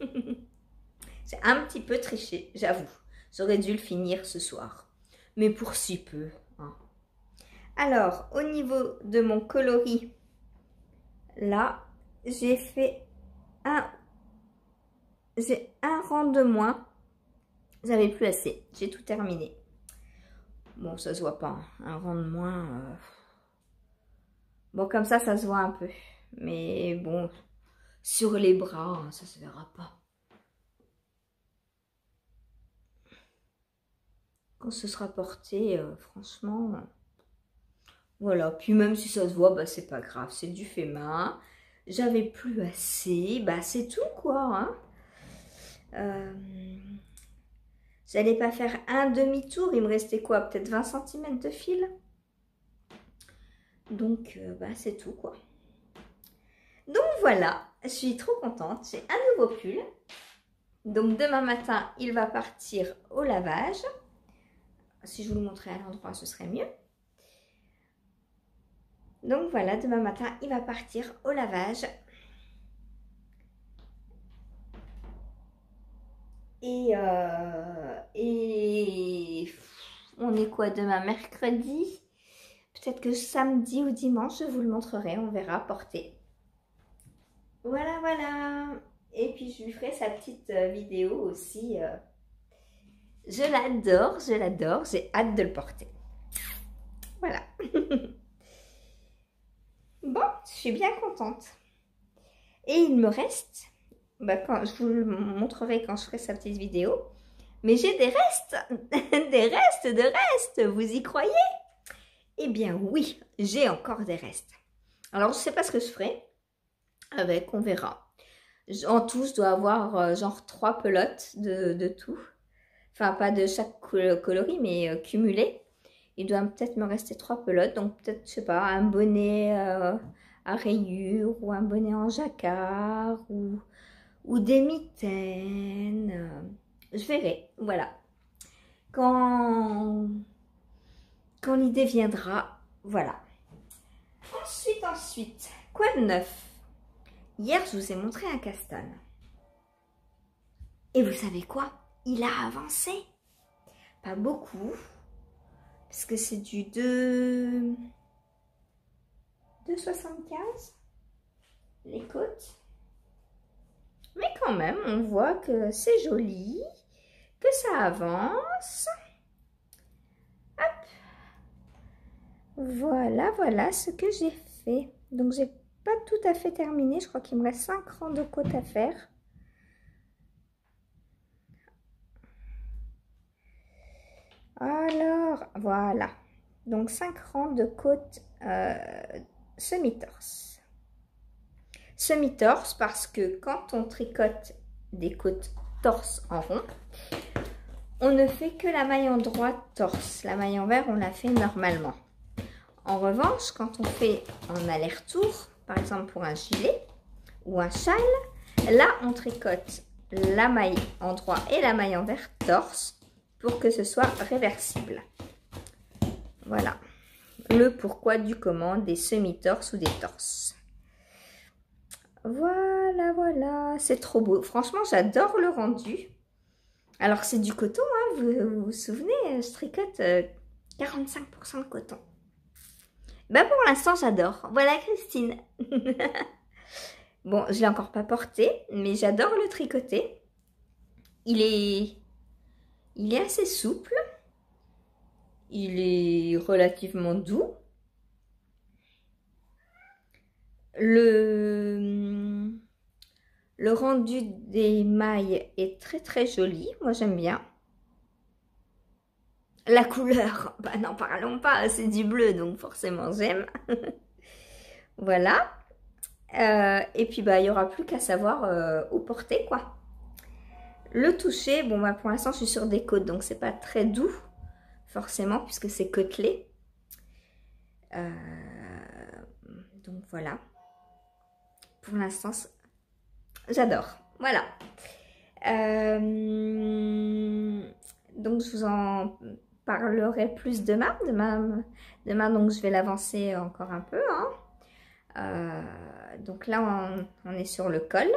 J'ai un petit peu triché, j'avoue. J'aurais dû le finir ce soir. Mais pour si peu. Hein. Alors, au niveau de mon coloris, là, j'ai fait j'ai un rang de moins. J'avais plus assez. J'ai tout terminé. Bon, ça se voit pas. Hein. Un rang de moins. Bon, comme ça se voit un peu. Mais bon, sur les bras, hein, ça se verra pas. Quand ce sera porté, franchement, voilà. Puis même si ça se voit, bah c'est pas grave, c'est du fait main. J'avais plus assez, bah c'est tout quoi. Hein. J'allais pas faire un demi-tour, il me restait quoi? Peut-être 20 cm de fil. Donc, bah c'est tout quoi. Donc voilà, je suis trop contente, j'ai un nouveau pull. Donc demain matin, il va partir au lavage. Si je vous le montrais à l'endroit, ce serait mieux. Donc voilà, demain matin, il va partir au lavage. Et on est quoi demain? Mercredi. Peut-être que samedi ou dimanche, je vous le montrerai, on verra porter. Voilà, voilà. Et puis je lui ferai sa petite vidéo aussi. Je l'adore, j'ai hâte de le porter. Voilà. Bon, je suis bien contente. Et il me reste, quand, je vous le montrerai quand je ferai sa petite vidéo, mais j'ai des restes, des restes de restes, vous y croyez? Eh bien oui, j'ai encore des restes. Alors je ne sais pas ce que je ferai avec, on verra. En tout, je dois avoir genre 3 pelotes de tout. Enfin, pas de chaque coloris, mais cumulé. Il doit peut-être me rester 3 pelotes, donc peut-être, je sais pas, un bonnet à rayures ou un bonnet en jacquard ou des mitaines. Je verrai, voilà. Quand l'idée viendra, voilà. Ensuite, quoi de neuf? Hier, je vous ai montré un castan. Et vous savez quoi? Il a avancé. Pas beaucoup, parce que c'est du 2,75 les côtes. Mais quand même, on voit que c'est joli, que ça avance. Hop. Voilà ce que j'ai fait. Donc, j'ai pas tout à fait terminé. Je crois qu'il me reste 5 rangs de côtes à faire. Alors, voilà. Donc, 5 rangs de côtes semi-torse. Semi-torse parce que quand on tricote des côtes torse en rond, on ne fait que la maille en droite torse. La maille envers, on la fait normalement. En revanche, quand on fait en aller-retour, par exemple pour un gilet ou un châle, là, on tricote la maille en droit et la maille envers torse pour que ce soit réversible. Voilà. Le pourquoi du comment des semi-torses ou des torses. Voilà. C'est trop beau. Franchement, j'adore le rendu. Alors, c'est du coton, hein, vous vous souvenez, je tricote 45% de coton. Bah, pour l'instant, j'adore. Voilà, Christine. Bon, je ne l'ai encore pas porté, mais j'adore le tricoter. Il est assez souple. Il est relativement doux. Le rendu des mailles est très joli. Moi, j'aime bien. La couleur, bah n'en parlons pas, c'est du bleu, donc forcément j'aime. Voilà. Et puis, bah, il n'y aura plus qu'à savoir où porter, quoi. Le toucher, bon, bah, pour l'instant, je suis sur des côtes, donc c'est pas très doux, forcément, puisque c'est côtelé. Donc, voilà. Pour l'instant, j'adore. Voilà. Donc, je vous en parlerai plus demain. Demain donc, je vais l'avancer encore un peu. Hein. Donc là, on est sur le col.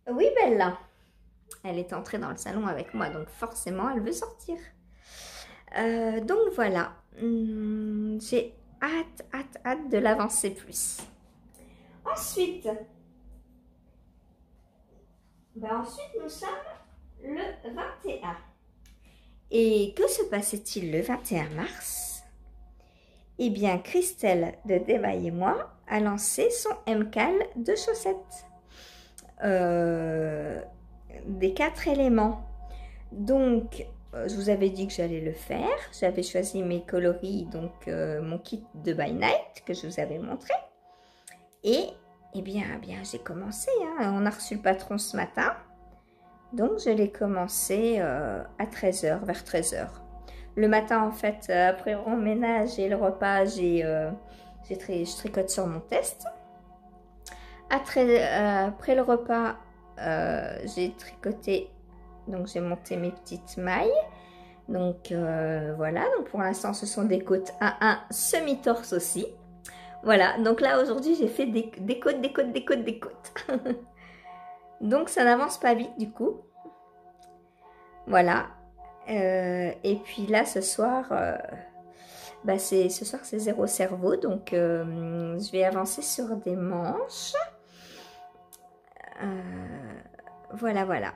Oui, Bella. Elle est entrée dans le salon avec moi, donc forcément, elle veut sortir. Donc voilà. J'ai hâte de l'avancer plus. Ensuite, nous sommes le 21. Et que se passait-il le 21 mars? Eh bien, Christelle de Démaille et moi a lancé son MCAL de chaussettes. Des 4 éléments. Donc, je vous avais dit que j'allais le faire. J'avais choisi mes coloris, donc mon kit de By Night que je vous avais montré. Et eh bien j'ai commencé. Hein. On a reçu le patron ce matin. Donc, je l'ai commencé à 13 h, vers 13 h. Le matin, en fait, après le ménage et le repas, je tricote sur mon test. Après le repas, j'ai tricoté, donc j'ai monté mes petites mailles. Donc, voilà. Donc, pour l'instant, ce sont des côtes 1-1 semi-torse aussi. Voilà. Donc là, aujourd'hui, j'ai fait des côtes. Donc, ça n'avance pas vite, du coup. Voilà. Et puis là, ce soir, ce soir c'est zéro cerveau, donc je vais avancer sur des manches. Voilà, voilà.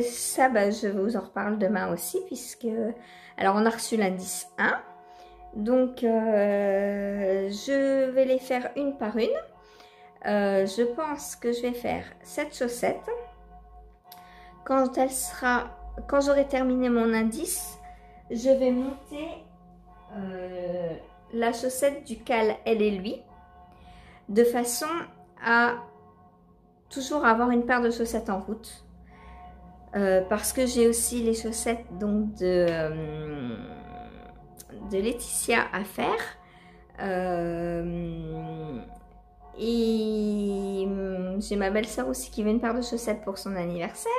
Ça, je vous en reparle demain aussi, puisque... Alors, on a reçu l'indice 1. Donc, je vais les faire une par une. Je pense que je vais faire cette chaussette. Quand j'aurai terminé mon indice, je vais monter la chaussette du cal, elle et lui, de façon à toujours avoir une paire de chaussettes en route. Parce que j'ai aussi les chaussettes donc de Laetitia à faire. Et j'ai ma belle-sœur aussi qui veut une paire de chaussettes pour son anniversaire.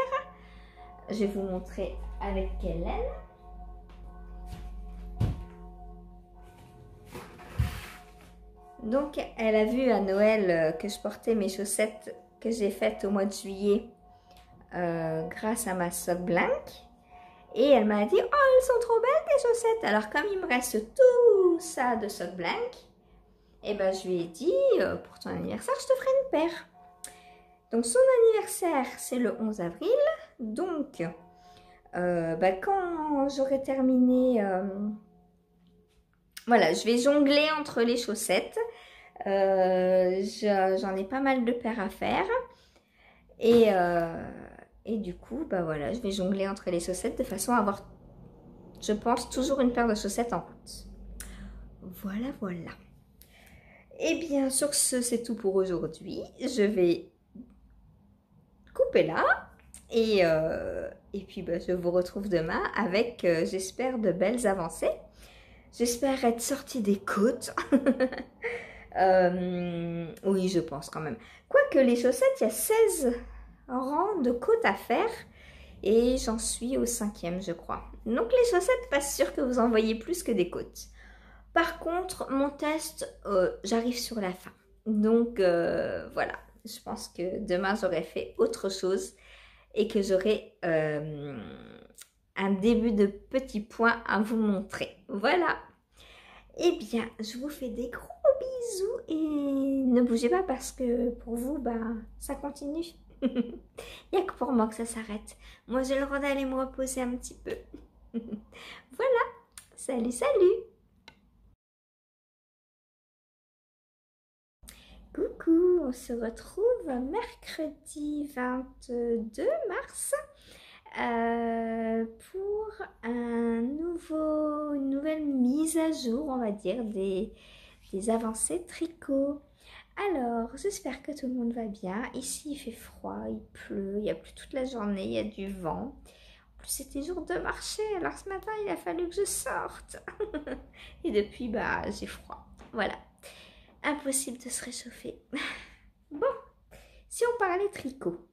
Je vais vous montrer avec Hélène. Donc, elle a vu à Noël que je portais mes chaussettes que j'ai faites au mois de juillet grâce à ma sock blank. Et elle m'a dit, oh, elles sont trop belles tes chaussettes. Alors, comme il me reste tout ça de sock blank, et je lui ai dit, pour ton anniversaire, je te ferai une paire. Donc, son anniversaire, c'est le 11 avril. Donc, quand j'aurai terminé, voilà, je vais jongler entre les chaussettes. J'en ai pas mal de paires à faire. Et du coup, voilà, je vais jongler entre les chaussettes de façon à avoir, je pense, toujours une paire de chaussettes en route. Voilà, voilà. Et bien, sur ce, c'est tout pour aujourd'hui. Je vais couper là. Et puis, je vous retrouve demain avec, j'espère, de belles avancées. J'espère être sortie des côtes. Oui, je pense quand même. Quoique les chaussettes, il y a 16 rangs de côtes à faire. Et j'en suis au 5e, je crois. Donc les chaussettes, pas sûr que vous en voyez plus que des côtes. Par contre, mon test, j'arrive sur la fin. Donc voilà, je pense que demain, j'aurai fait autre chose. Et que j'aurai un début de petits points à vous montrer. Voilà. Eh bien, je vous fais des gros bisous et ne bougez pas parce que pour vous, ça continue. Il n'y a que pour moi que ça s'arrête. Moi, j'ai le droit d'aller me reposer un petit peu. Voilà. Salut, salut. Coucou, on se retrouve mercredi 22 mars. Pour une nouvelle mise à jour, on va dire, des avancées tricot. Alors, j'espère que tout le monde va bien. Ici, il fait froid, il pleut, il y a plu toute la journée, il y a du vent. En plus, c'était jour de marché, alors ce matin, il a fallu que je sorte. Et depuis, j'ai froid. Voilà. Impossible de se réchauffer. Bon, si on parlait tricot.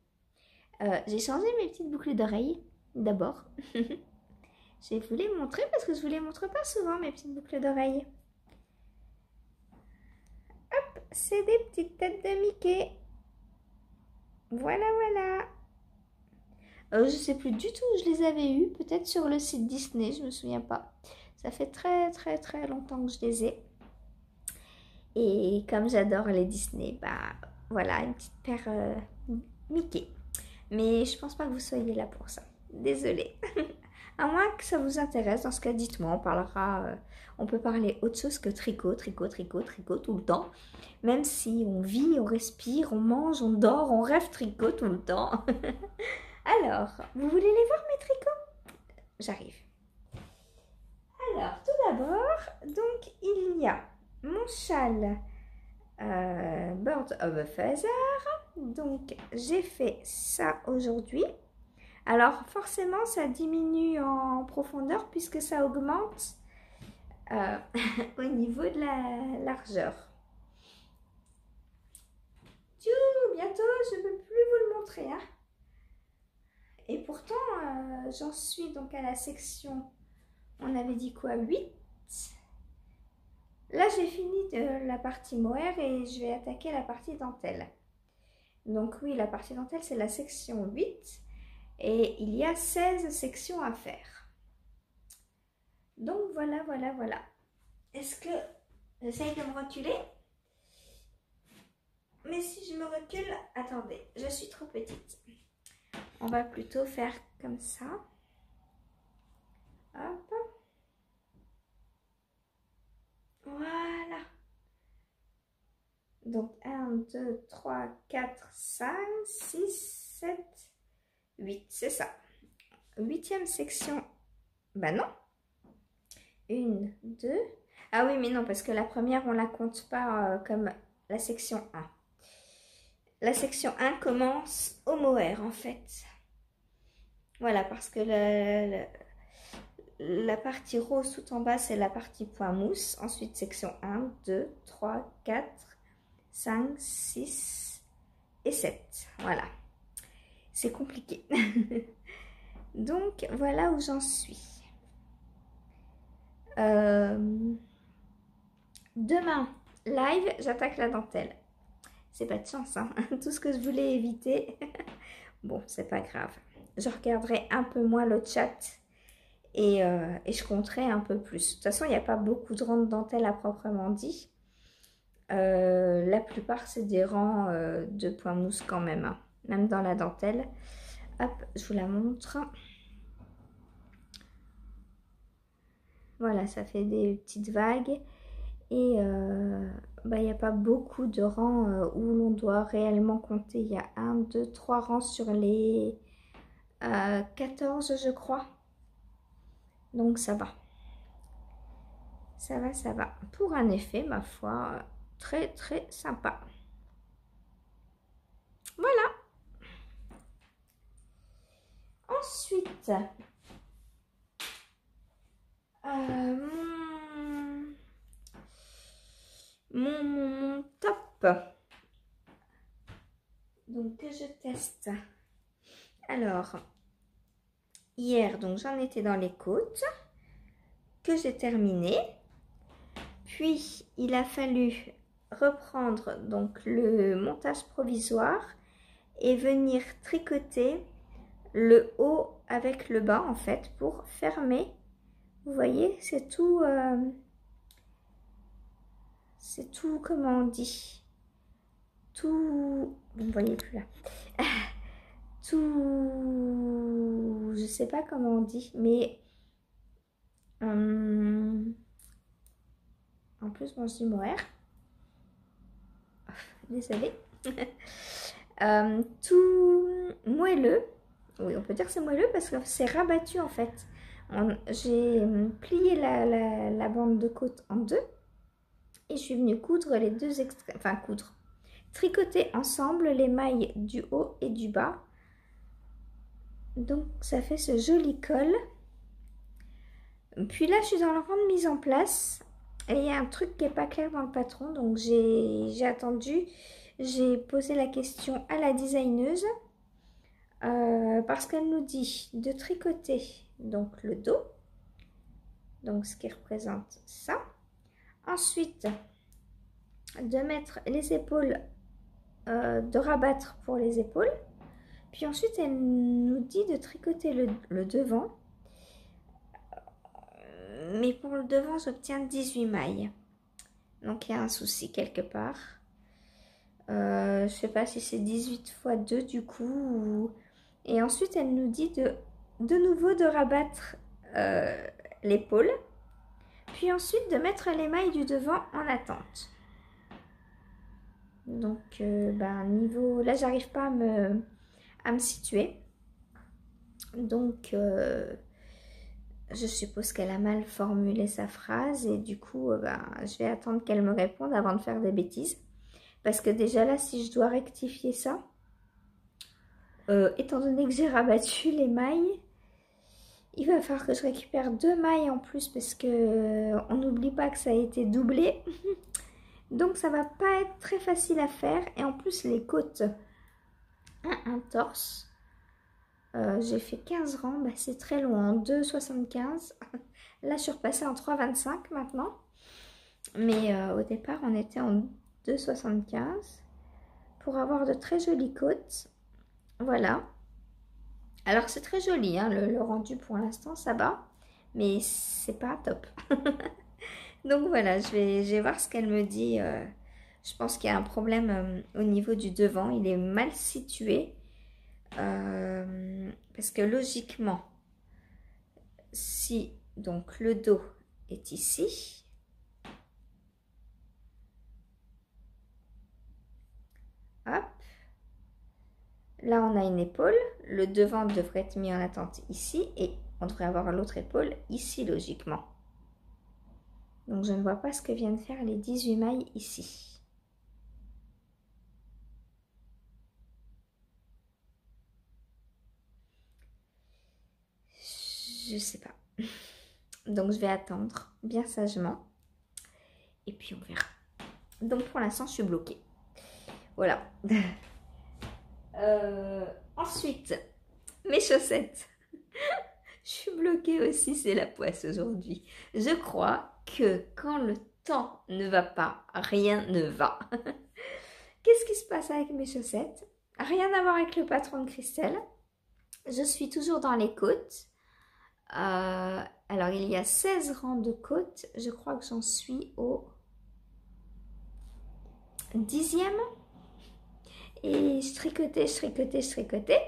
J'ai changé mes petites boucles d'oreilles d'abord. Je vais vous les montrer parce que je vous les montre pas souvent, mes petites boucles d'oreilles. Hop, c'est des petites têtes de Mickey. Voilà, voilà. Je sais plus du tout où je les avais eues. Peut-être sur le site Disney, je me souviens pas. Ça fait très très très longtemps que je les ai. Et comme j'adore les Disney, voilà, une petite paire Mickey. Mais je pense pas que vous soyez là pour ça. Désolée. À moins que ça vous intéresse, dans ce cas, dites-moi. On parlera, on peut parler autre chose que tricot, tricot, tricot, tricot tout le temps. Même si on vit, on respire, on mange, on dort, on rêve tricot tout le temps. Alors, vous voulez les voir mes tricots? J'arrive. Alors, tout d'abord, donc il y a mon châle Bird of a Feather. Donc, j'ai fait ça aujourd'hui. Alors, forcément, ça diminue en profondeur puisque ça augmente au niveau de la largeur. Bientôt, je ne peux plus vous le montrer. Hein. Et pourtant, j'en suis donc à la section, on avait dit quoi, 8. Là, j'ai fini de la partie mohair et je vais attaquer la partie dentelle. Donc oui, la partie dentelle, c'est la section 8 et il y a 16 sections à faire. Donc voilà, voilà, voilà. Est-ce que j'essaye de me reculer? Mais si je me recule, attendez, je suis trop petite. On va plutôt faire comme ça. Hop. Voilà. Donc 1, 2, 3, 4, 5, 6, 7, 8. C'est ça. 8e section. Bah non. 1, 2. Ah oui, mais non, parce que la première, on la compte pas comme la section 1. La section 1 commence au mohair, en fait. Voilà, parce que la partie rose tout en bas, c'est la partie point mousse. Ensuite, section 1, 2, 3, 4, 5, 6 et 7. Voilà. C'est compliqué. Donc, voilà où j'en suis. Demain, live, j'attaque la dentelle. C'est pas de chance, hein. Tout ce que je voulais éviter. Bon, c'est pas grave. Je regarderai un peu moins le chat et je compterai un peu plus. De toute façon, il n'y a pas beaucoup de rangs de dentelle à proprement dit. La plupart, c'est des rangs de points mousse quand même, hein. Même dans la dentelle. Hop, je vous la montre. Voilà, ça fait des petites vagues. Et il n'y a pas beaucoup de rangs où l'on doit réellement compter. Il y a 1, 2, 3 rangs sur les 14, je crois. Donc ça va. Ça va, ça va. Pour un effet, ma foi, très très sympa. Voilà. Ensuite, mon top. Donc que je teste. Alors, hier, donc j'en étais dans les côtes que j'ai terminé. Puis, il a fallu reprendre donc le montage provisoire et venir tricoter le haut avec le bas en fait pour fermer. Vous voyez, c'est tout, comment on dit, tout, vous ne voyez plus là, tout, je sais pas comment on dit, mais en plus moi je dis mohair, désolée, tout moelleux, oui on peut dire que c'est moelleux parce que c'est rabattu en fait. J'ai plié la bande de côte en deux et je suis venue coudre les deux extrêmes, enfin tricoter ensemble les mailles du haut et du bas. Donc ça fait ce joli col. Puis là je suis dans le rang de mise en place et il y a un truc qui n'est pas clair dans le patron, donc j'ai attendu, j'ai posé la question à la designeuse parce qu'elle nous dit de tricoter donc le dos, donc ce qui représente ça. Ensuite, de mettre les épaules, de rabattre pour les épaules. Puis ensuite, elle nous dit de tricoter le devant. Mais pour le devant, j'obtiens 18 mailles. Donc, il y a un souci quelque part. Je ne sais pas si c'est 18 x 2 du coup. Et ensuite, elle nous dit de nouveau de rabattre l'épaule. Puis ensuite de mettre les mailles du devant en attente. Donc niveau, là j'arrive pas à me situer. Donc je suppose qu'elle a mal formulé sa phrase et du coup je vais attendre qu'elle me réponde avant de faire des bêtises. Parce que déjà là si je dois rectifier ça, étant donné que j'ai rabattu les mailles, il va falloir que je récupère 2 mailles en plus parce que on n'oublie pas que ça a été doublé. Donc ça va pas être très facile à faire. Et en plus les côtes, un torse. J'ai fait 15 rangs, c'est très long, en 2,75. Là je suis repassée en 3,25 maintenant. Mais au départ on était en 2,75 pour avoir de très jolies côtes. Voilà. Alors c'est très joli, hein, le rendu pour l'instant, ça va. Mais c'est pas top. Donc voilà, je vais voir ce qu'elle me dit. Je pense qu'il y a un problème au niveau du devant. Il est mal situé. Parce que logiquement, si donc le dos est ici, hop, là on a une épaule, le devant devrait être mis en attente ici et on devrait avoir l'autre épaule ici logiquement. Donc je ne vois pas ce que viennent faire les 18 mailles ici. Je sais pas. Donc je vais attendre bien sagement. Et puis on verra. Donc pour l'instant je suis bloquée. Voilà. Ensuite, mes chaussettes. Je suis bloquée aussi, c'est la poisse aujourd'hui. Je crois que quand le temps ne va pas, rien ne va. Qu'est-ce qui se passe avec mes chaussettes? Rien à voir avec le patron de Christelle. Je suis toujours dans les côtes. Alors, il y a 16 rangs de côtes. Je crois que j'en suis au 10e. Et je tricotais, je tricotais, je tricotais.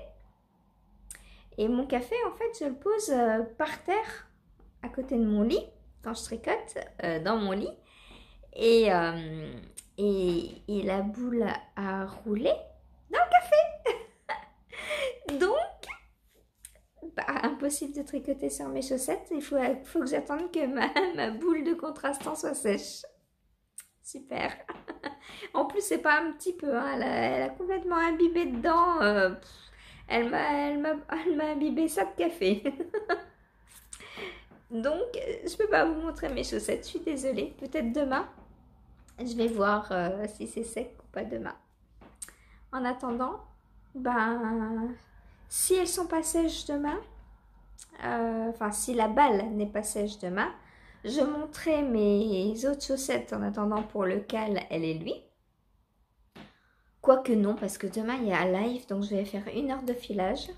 Et mon café, en fait, je le pose par terre, à côté de mon lit, quand je tricote, dans mon lit. Et la boule a roulé dans le café. Donc, bah, impossible de tricoter sur mes chaussettes. Il faut que j'attende que ma boule de contrastant soit sèche. Super. En plus, c'est pas un petit peu, hein, elle a complètement imbibé dedans. Elle m'a imbibé ça de café. Donc, je peux pas vous montrer mes chaussettes. Je suis désolée. Peut-être demain. Je vais voir si c'est sec ou pas demain. En attendant, ben, si elles sont pas sèches demain, enfin si la balle n'est pas sèche demain, je montrerai mes autres chaussettes en attendant pour le cal, elle et lui. Quoique non, parce que demain il y a un live, donc je vais faire 1 heure de filage.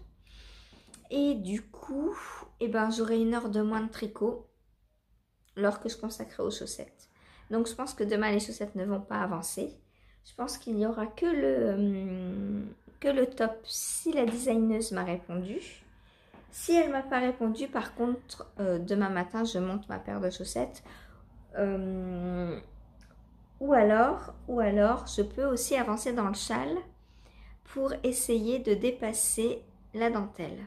Et du coup, eh ben, j'aurai 1 heure de moins de tricot, l'heure que je consacrerai aux chaussettes. Donc je pense que demain les chaussettes ne vont pas avancer. Je pense qu'il n'y aura que le top si la designeuse m'a répondu. Si elle ne m'a pas répondu, par contre, demain matin, je monte ma paire de chaussettes. Ou alors, je peux aussi avancer dans le châle pour essayer de dépasser la dentelle.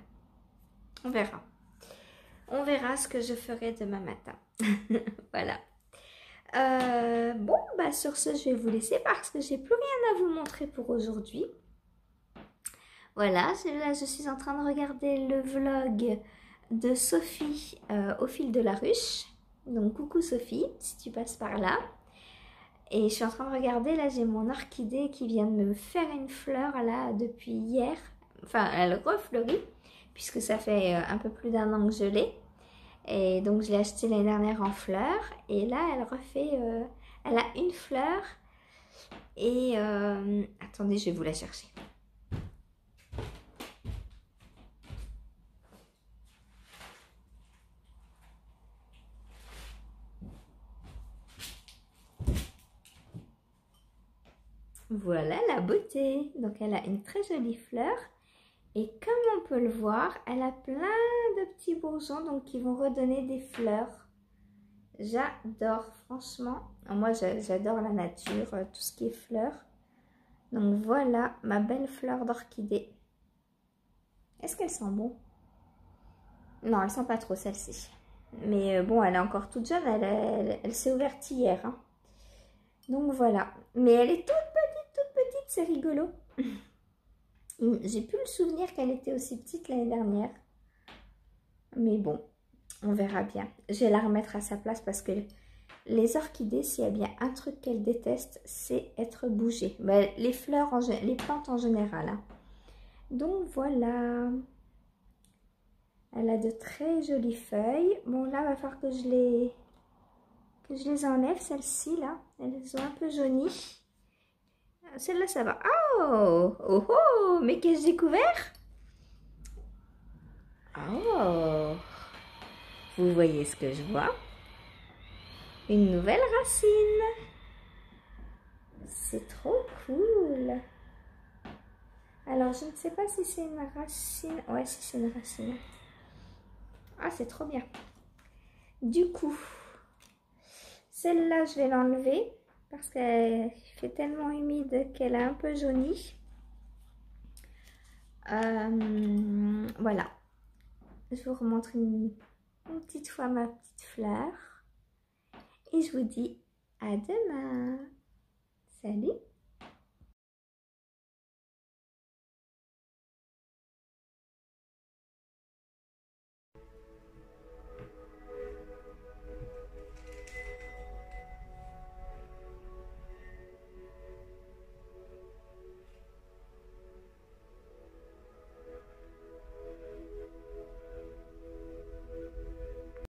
On verra. On verra ce que je ferai demain matin. Voilà. Bon, bah sur ce, je vais vous laisser parce que j'ai plus rien à vous montrer pour aujourd'hui. Voilà, là je suis en train de regarder le vlog de Sophie au fil de la ruche. Donc coucou Sophie, si tu passes par là. Et je suis en train de regarder, là j'ai mon orchidée qui vient de me faire une fleur là depuis hier. Enfin, elle refleurit puisque ça fait un peu plus d'1 an que je l'ai. Et donc je l'ai acheté l'année dernière en fleurs. Et là elle refait, elle a une fleur. Et attendez, je vais vous la chercher. Voilà la beauté. Donc elle a une très jolie fleur. Et comme on peut le voir, elle a plein de petits bourgeons donc qui vont redonner des fleurs. J'adore, franchement. Moi, j'adore la nature, tout ce qui est fleurs. Donc voilà ma belle fleur d'orchidée. Est-ce qu'elle sent bon? Non, elle sent pas trop celle-ci. Mais bon, elle est encore toute jeune, elle s'est ouverte hier. Hein. Donc voilà. Mais elle est toute petite, c'est rigolo. J'ai plus le souvenir qu'elle était aussi petite l'année dernière. Mais bon, on verra bien. Je vais la remettre à sa place parce que les orchidées, s'il y a bien un truc qu'elles détestent, c'est être bougées. Ben, les fleurs, les plantes en général. Hein. Donc voilà. Elle a de très jolies feuilles. Bon, là, il va falloir que je les enlève, celles-ci, là. Elles sont un peu jaunies. Celle-là, ça va. Ah, Oh, oh, oh, mais qu'ai-je découvert? Oh, vous voyez ce que je vois? Une nouvelle racine. C'est trop cool. Alors, je ne sais pas si c'est une racine. Ouais, si c'est une racine. Ah, c'est trop bien. Du coup, celle-là, je vais l'enlever parce qu'elle fait tellement humide qu'elle a un peu jauni. Voilà. Je vous remontre une petite fois ma petite fleur. Et je vous dis à demain.